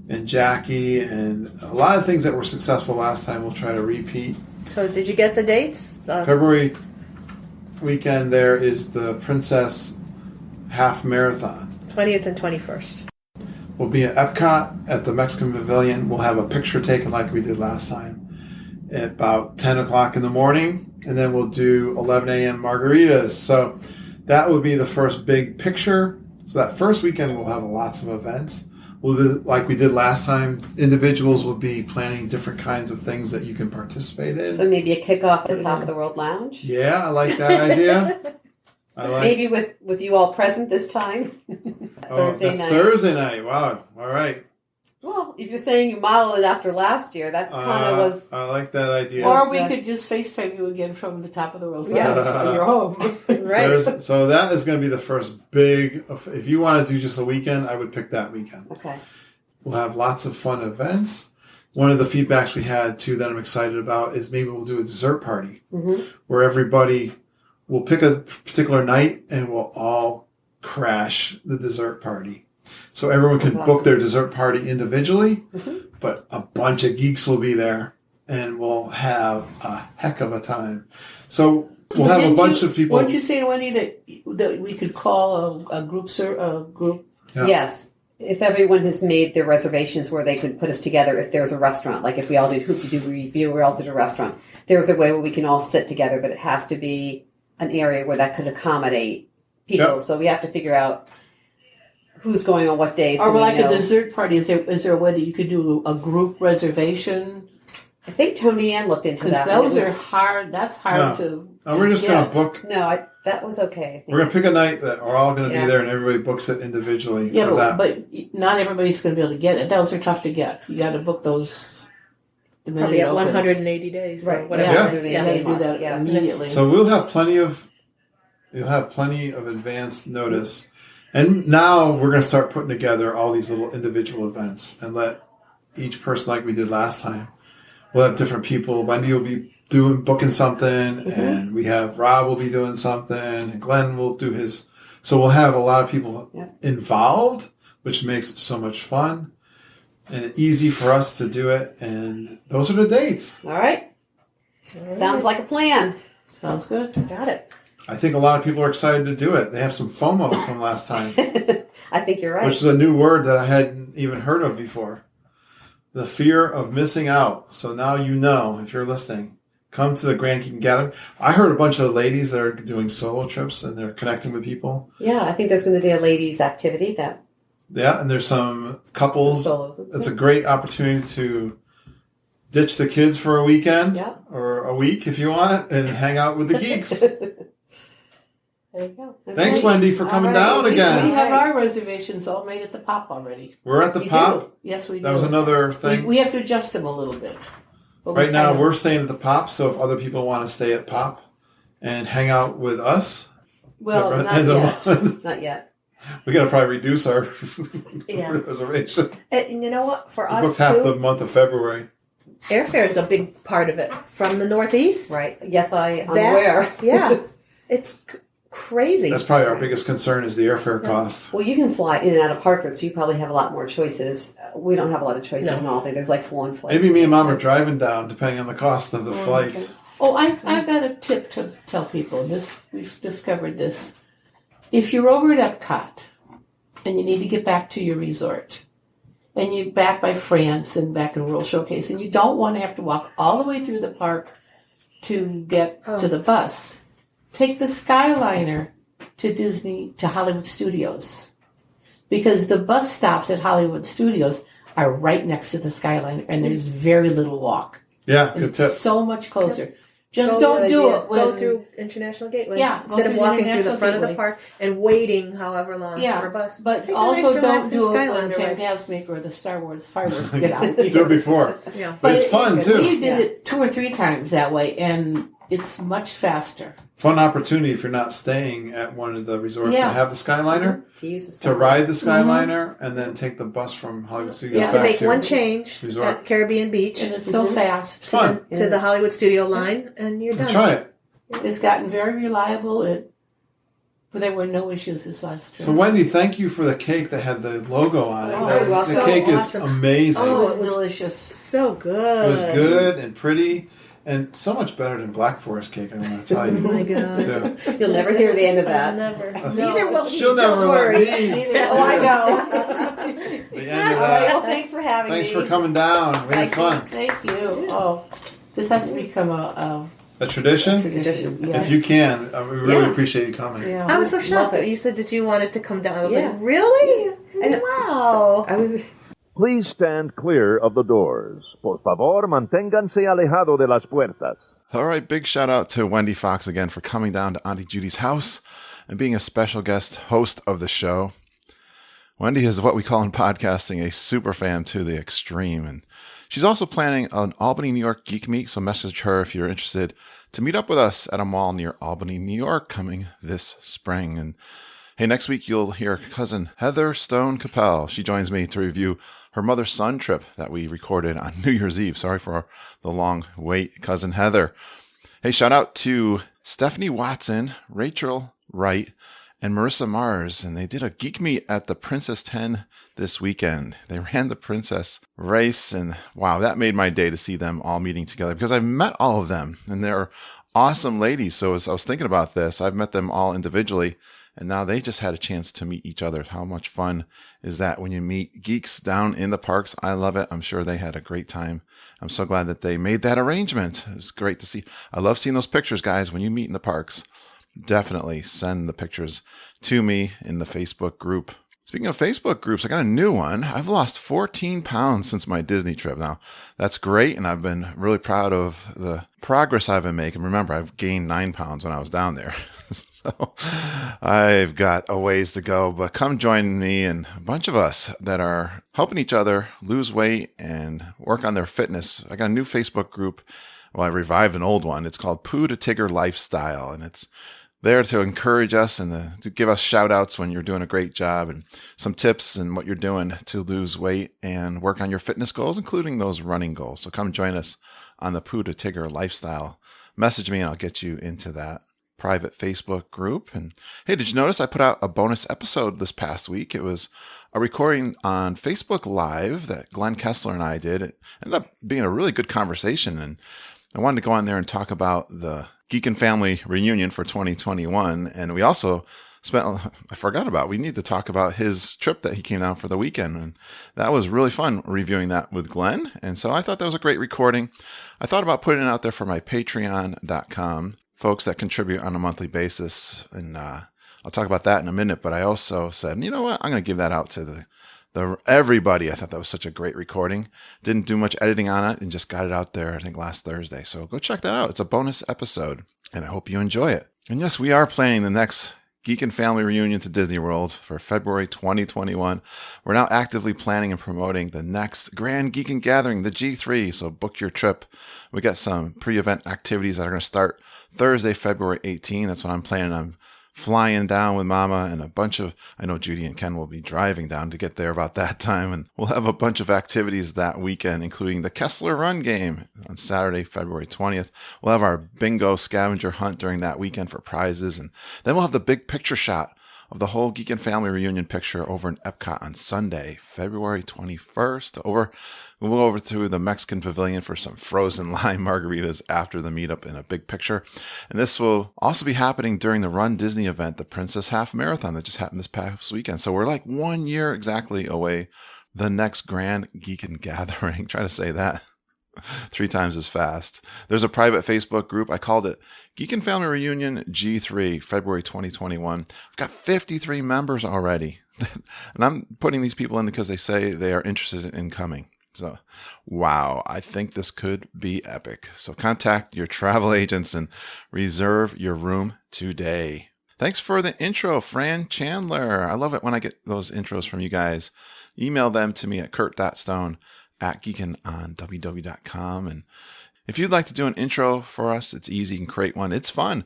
and Jackie, and a lot of things that were successful last time we'll try to repeat. So, did you get the dates? February weekend there is the Princess Half Marathon. 20th and 21st. We'll be at Epcot at the Mexican Pavilion. We'll have a picture taken like we did last time at about 10 o'clock in the morning. And then we'll do 11 a.m. margaritas. So that would be the first big picture. So that first weekend we'll have lots of events. We'll do, like we did last time, individuals will be planning different kinds of things that you can participate in. So maybe a kickoff at the Top of the World Lounge? Yeah, I like that idea. Maybe with you all present this time. Thursday night. Thursday night. Wow. All right. Well, if you're saying you modeled it after last year, that's kind of was... I like that idea. Or we could just FaceTime you again from the Top of the World Lounge when you're home. Right. So that is going to be the first big... If you want to do just a weekend, I would pick that weekend. Okay. We'll have lots of fun events. One of the feedbacks we had, too, that I'm excited about is maybe we'll do a dessert party where everybody will pick a particular night and we'll all crash the dessert party. So everyone can book their dessert party individually, but a bunch of geeks will be there, and we'll have a heck of a time. So we'll have a bunch of people. Weren't you saying, Wendy, that we could call a group? Yeah. Yes. If everyone has made their reservations where they could put us together, if there's a restaurant, like if we all did Hoopty-Doo Review, we all did a restaurant, there's a way where we can all sit together, but it has to be an area where that could accommodate people. Yep. So we have to figure out who's going on what day. So or like a dessert party. Is there a way that you could do a group reservation? I think Tony Ann looked into that. Because those are hard. That's hard to. We're just going to book. No, that was okay. I think. We're going to pick a night that we're all going to be there, and everybody books it individually. Yeah, for that. but not everybody's going to be able to get it. Those are tough to get. You got to book those. Probably at 180 days, right? Or whatever. You got to do that immediately. So you'll have plenty of advance notice. And now we're going to start putting together all these little individual events and let each person, like we did last time, we'll have different people. Wendy will be booking something, and we have Rob will be doing something, and Glenn will do his. So we'll have a lot of people involved, which makes it so much fun and easy for us to do it. And those are the dates. All right. Sounds like a plan. Sounds good. Got it. I think a lot of people are excited to do it. They have some FOMO from last time. I think you're right. Which is a new word that I hadn't even heard of before. The fear of missing out. So now you know, if you're listening, come to the Grand Geek Gathering. I heard a bunch of ladies that are doing solo trips and they're connecting with people. Yeah, I think there's going to be a ladies' activity that. Yeah, and there's some couples. It's a great opportunity to ditch the kids for a weekend or a week if you want and hang out with the geeks. There you go. Thanks, Wendy, for coming down again. We have our reservations all made at the Pop already. We're at the Pop? Do. Yes, we do. That was another thing. We have to adjust them a little bit. Right now, we're staying at the Pop, so if other people want to stay at Pop and hang out with us... Well, not yet. Not yet. We got to probably reduce our reservation. And you know what? For us, booked half the month of February. Airfare is a big part of it. From the Northeast. Right. Yes, I'm aware. Yeah. It's crazy. That's probably our biggest concern is the airfare cost. Well, you can fly in and out of Hartford, so you probably have a lot more choices. We don't have a lot of choices in Albany. There's like one flight. Maybe me and Mom are driving down, depending on the cost of the flights. Okay. Oh, I've got a tip to tell people. We've discovered this. If you're over at Epcot and you need to get back to your resort, and you're back by France and back in World Showcase, and you don't want to have to walk all the way through the park to get to the bus, take the Skyliner to Hollywood Studios. Because the bus stops at Hollywood Studios are right next to the Skyliner, and there's very little walk. Yeah, good tip. So much closer. Just don't do it. Go through International Gateway. Yeah, instead of walking through the front of the park and waiting however long for a bus. But also don't do it when Fantasmic or the Star Wars fireworks get out. Do it before. Yeah. But it's fun, too. We did it 2 or 3 times that way, and it's much faster. Fun opportunity if you're not staying at one of the resorts that have the Skyliner, to ride the Skyliner and then take the bus from Hollywood Studios back to make one change resort. at Caribbean Beach. And it's so fast. It's fun. To the Hollywood Studio line, and you're done. Try it. It's gotten very reliable. But there were no issues this last trip. So, Wendy, thank you for the cake that had the logo on it. The cake is amazing. Oh, it was delicious. So good. It was good and pretty. And so much better than Black Forest cake, I want to tell you. Oh my God. Too. You'll never hear the end of that. Never. Neither will he. She'll never let me. Oh, I know. The end of All right, that. well, thanks for having me. Thanks for coming down. We had fun. Thank you. Oh, this has to become a tradition? Tradition, yes. If you can, we really appreciate you coming. Yeah. I was so shocked that you said that you wanted to come down. I was like, really? Wow. I was... Please stand clear of the doors. Por favor, manténganse alejado de las puertas. All right, big shout out to Wendy Fox again for coming down to Auntie Judy's house and being a special guest host of the show. Wendy is what we call in podcasting a super fan to the extreme, and she's also planning an Albany, New York Geek Meet, so message her if you're interested to meet up with us at a mall near Albany, New York coming this spring. And hey, next week you'll hear cousin Heather Stone Capel. She joins me to review her mother-son trip that we recorded on New Year's Eve. Sorry for the long wait, cousin Heather. Hey, shout out to Stephanie Watson, Rachel Wright, and Marissa Mars, and they did a geek meet at the Princess 10 this weekend. They ran the Princess race, and wow, that made my day to see them all meeting together, because I've met all of them, and they're awesome ladies. So as I was thinking about this, I've met them all individually, and now they just had a chance to meet each other. How much fun is that when you meet geeks down in the parks? I love it. I'm sure they had a great time. I'm so glad that they made that arrangement. It was great to see. I love seeing those pictures, guys, when you meet in the parks. Definitely send the pictures to me in the Facebook group. Speaking of Facebook groups, I got a new one. I've lost 14 pounds since my Disney trip. Now, that's great, and I've been really proud of the progress I've been making. Remember, I've gained 9 pounds when I was down there. So I've got a ways to go, but come join me and a bunch of us that are helping each other lose weight and work on their fitness. I got a new Facebook group. Well, I revived an old one. It's called Pooh to Tigger Lifestyle, and it's there to encourage us and to give us shout outs when you're doing a great job, and some tips and what you're doing to lose weight and work on your fitness goals, including those running goals. So come join us on the Pooh to Tigger Lifestyle. Message me and I'll get you into that private Facebook group. And hey, did you notice I put out a bonus episode this past week? It was a recording on Facebook Live that Glenn Kessler and I did. It ended up being a really good conversation, and I wanted to go on there and talk about the Geek and Family reunion for 2021. And we also we need to talk about his trip that he came down for the weekend. And that was really fun reviewing that with Glenn. And so I thought that was a great recording. I thought about putting it out there for my patreon.com folks that contribute on a monthly basis. And I'll talk about that in a minute. But I also said, you know what? I'm going to give that out to everybody. I thought that was such a great recording. Didn't do much editing on it and just got it out there, I think, last Thursday. So go check that out. It's a bonus episode, and I hope you enjoy it. And yes, we are planning the next Geek and Family reunion to Disney World for February 2021. We're now actively planning and promoting the next Grand Geek and Gathering, the G3. So book your trip. We got some pre-event activities that are going to start Thursday, February 18. That's what I'm planning on flying down with Mama and a bunch of, I know Judy and Ken will be driving down to get there about that time. And we'll have a bunch of activities that weekend, including the Kessler Run game on Saturday, February 20th. We'll have our bingo scavenger hunt during that weekend for prizes. And then we'll have the big picture shot of the whole Geek and Family reunion picture over in Epcot on Sunday, February 21st. We'll go over to the Mexican Pavilion for some frozen lime margaritas after the meetup in a big picture. And this will also be happening during the Run Disney event, the Princess Half Marathon that just happened this past weekend. So we're like 1 year exactly away, the next Grand Geek and Gathering. Try to say that 3 times as fast. There's a private Facebook group. I called it Geek and Family Reunion G3, February 2021. I've got 53 members already. And I'm putting these people in because they say they are interested in coming. So, wow, I think this could be epic. So contact your travel agents and reserve your room today. Thanks for the intro, Fran Chandler. I love it when I get those intros from you guys. Email them to me at kurt.stone@geekinonww.com. And if you'd like to do an intro for us, it's easy. You can create one. It's fun.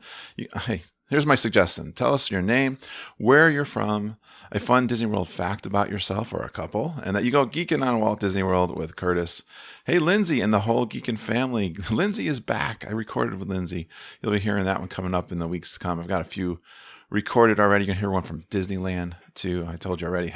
Hey, here's my suggestion. Tell us your name, where you're from, a fun Disney World fact about yourself or a couple, and that you go geeking on Walt Disney World with Curtis. Hey, Lindsay and the whole Geekin' family. Lindsay is back. I recorded with Lindsay. You'll be hearing that one coming up in the weeks to come. I've got a few recorded already. You can hear one from Disneyland too. I told you already.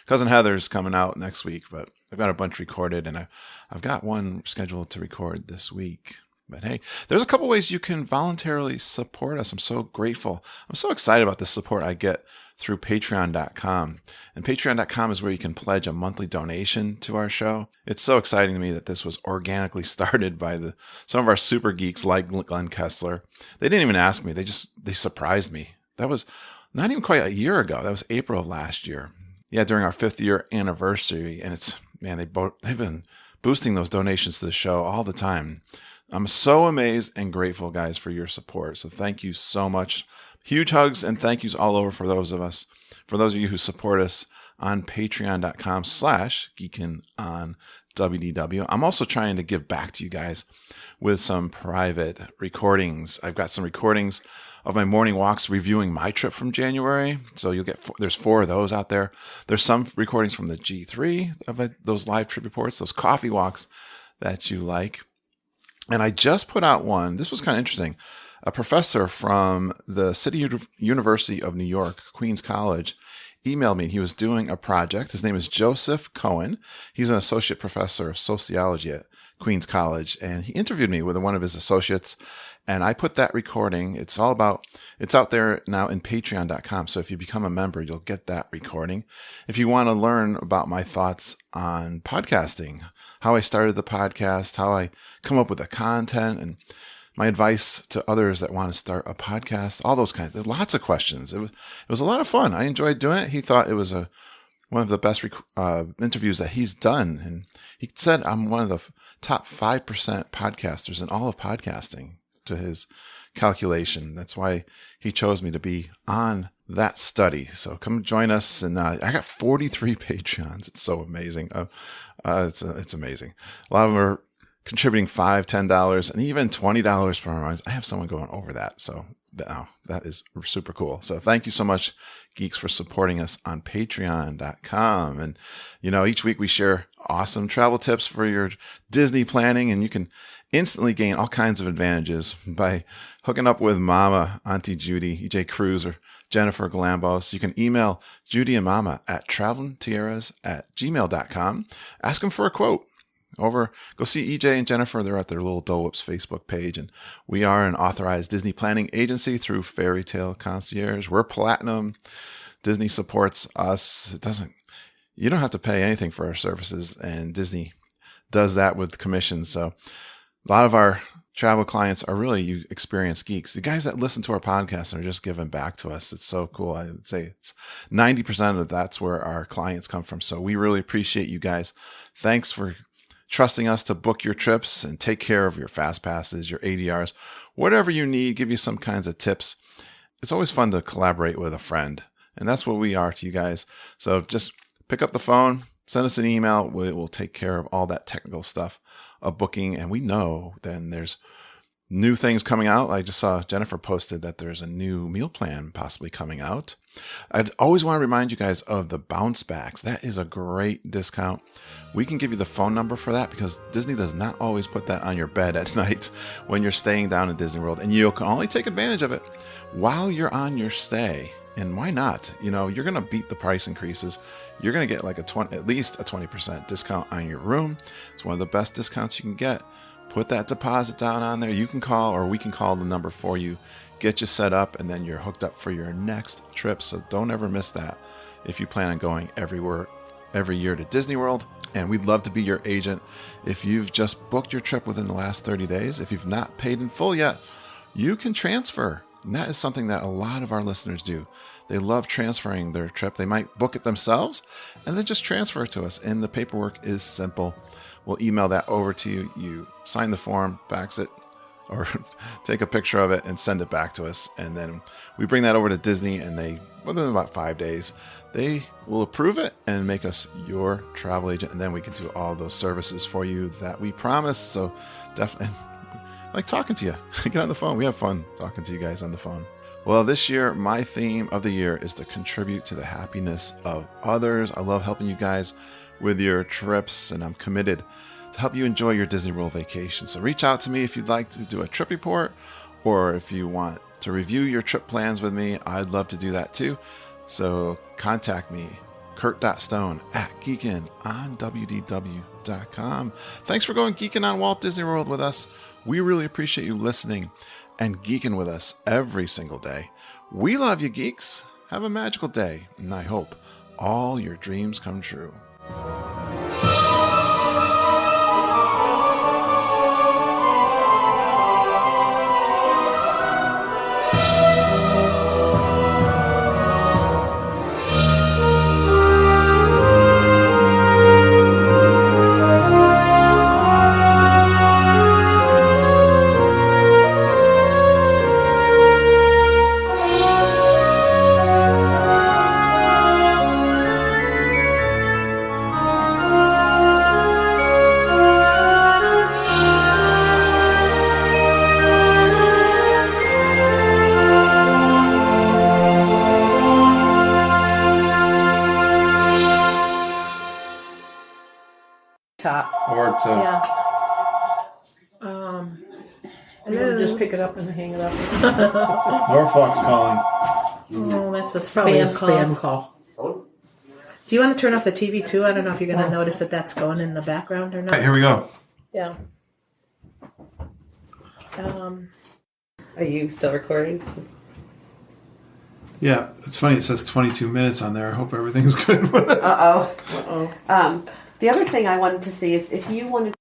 Cousin Heather's coming out next week, but I've got a bunch recorded, and I've got one scheduled to record this week. But hey, there's a couple ways you can voluntarily support us. I'm so grateful. I'm so excited about the support I get through patreon.com. And patreon.com is where you can pledge a monthly donation to our show. It's so exciting to me that this was organically started by some of our super geeks like Glenn Kessler. They didn't even ask me. They surprised me. That was not even quite a year ago. That was April of last year. Yeah, during our 5th year anniversary. And they've been boosting those donations to the show all the time. I'm so amazed and grateful, guys, for your support. So thank you so much. Huge hugs and thank yous all over for those of you who support us on patreon.com/geekinonwdw. I'm also trying to give back to you guys with some private recordings. I've got some recordings of my morning walks reviewing my trip from January. So there's 4 of those out there. There's some recordings from the G3 of those live trip reports, those coffee walks that you like. And I just put out one. This was kind of interesting. a professor from the University of New York, Queens College, emailed me. He was doing a project. His name is Joseph Cohen. He's an associate professor of sociology at Queens College, and he interviewed me with one of his associates, and I put that recording. It's out there now in patreon.com, so if you become a member, you'll get that recording. If you want to learn about my thoughts on podcasting, how I started the podcast, how I come up with the content, and my advice to others that want to start a podcast, all those kinds. There's lots of questions. It was a lot of fun. I enjoyed doing it. He thought it was one of the best interviews that he's done. And he said I'm one of the top 5% podcasters in all of podcasting to his calculation. That's why he chose me to be on that study. So come join us. And I got 43 Patreons. It's so amazing. It's amazing. A lot of them are contributing $5, $10, and even $20 per month. I have someone going over that. So that is super cool. So thank you so much, Geeks, for supporting us on patreon.com. And, each week we share awesome travel tips for your Disney planning, and you can instantly gain all kinds of advantages by hooking up with Mama, Auntie Judy, EJ Cruz, or Jennifer Galambos. You can email Judy and Mama at travelingtiaras@gmail.com. Ask them for a quote. Go see EJ and Jennifer. They're at their little Dole Whips Facebook page. And we are an authorized Disney planning agency through Fairy Tale Concierge. We're platinum. Disney supports us. You don't have to pay anything for our services, and Disney does that with commissions. So a lot of our travel clients are really you experienced geeks. The guys that listen to our podcast are just giving back to us. It's so cool. I would say it's 90% of that's where our clients come from. So we really appreciate you guys. Thanks for trusting us to book your trips and take care of your fast passes, your ADRs, whatever you need, give you some kinds of tips. It's always fun to collaborate with a friend, and that's what we are to you guys. So just pick up the phone, send us an email. We'll take care of all that technical stuff of booking, and we know then there's new things coming out. I just saw Jennifer posted that there's a new meal plan possibly coming out. I'd always want to remind you guys of the bounce backs. That is a great discount. We can give you the phone number for that because Disney does not always put that on your bed at night when you're staying down in Disney World, and you can only take advantage of it while you're on your stay. And why not? You're going to beat the price increases. You're going to get like at least a 20% discount on your room. It's one of the best discounts you can get. Put that deposit down on there. You can call, or we can call the number for you, get you set up, and then you're hooked up for your next trip. So don't ever miss that if you plan on going every year to Disney World. And we'd love to be your agent. If you've just booked your trip within the last 30 days, if you've not paid in full yet, you can transfer. And that is something that a lot of our listeners do. They love transferring their trip. They might book it themselves and then just transfer it to us. And the paperwork is simple. We'll email that over to you. You sign the form, fax it, or take a picture of it and send it back to us. And then we bring that over to Disney, and within about 5 days, they will approve it and make us your travel agent. And then we can do all those services for you that we promised. So definitely, like talking to you. Get on the phone. We have fun talking to you guys on the phone. Well, this year, my theme of the year is to contribute to the happiness of others. I love helping you guys with your trips, and I'm committed to help you enjoy your Disney World vacation. So reach out to me if you'd like to do a trip report, or if you want to review your trip plans with me. I'd love to do that too. So contact me, kurt.stone@geekinonwdw.com. Thanks for going geeking on Walt Disney World with us. We really appreciate you listening and geeking with us every single day. We love you, geeks. Have a magical day, and I hope all your dreams come true. Top. Or to I'm going to just pick it up and hang it up. Norfolk's calling. Oh, that's a Probably a spam spam call. call. Do you want to turn off the TV too? I don't know if you're going to notice that that's going in the background or All not. right, here we go. Yeah. Are you still recording? Yeah, it's funny. It says 22 minutes on there. I hope everything's good with it. Uh-oh. The other thing I wanted to see is if you wanted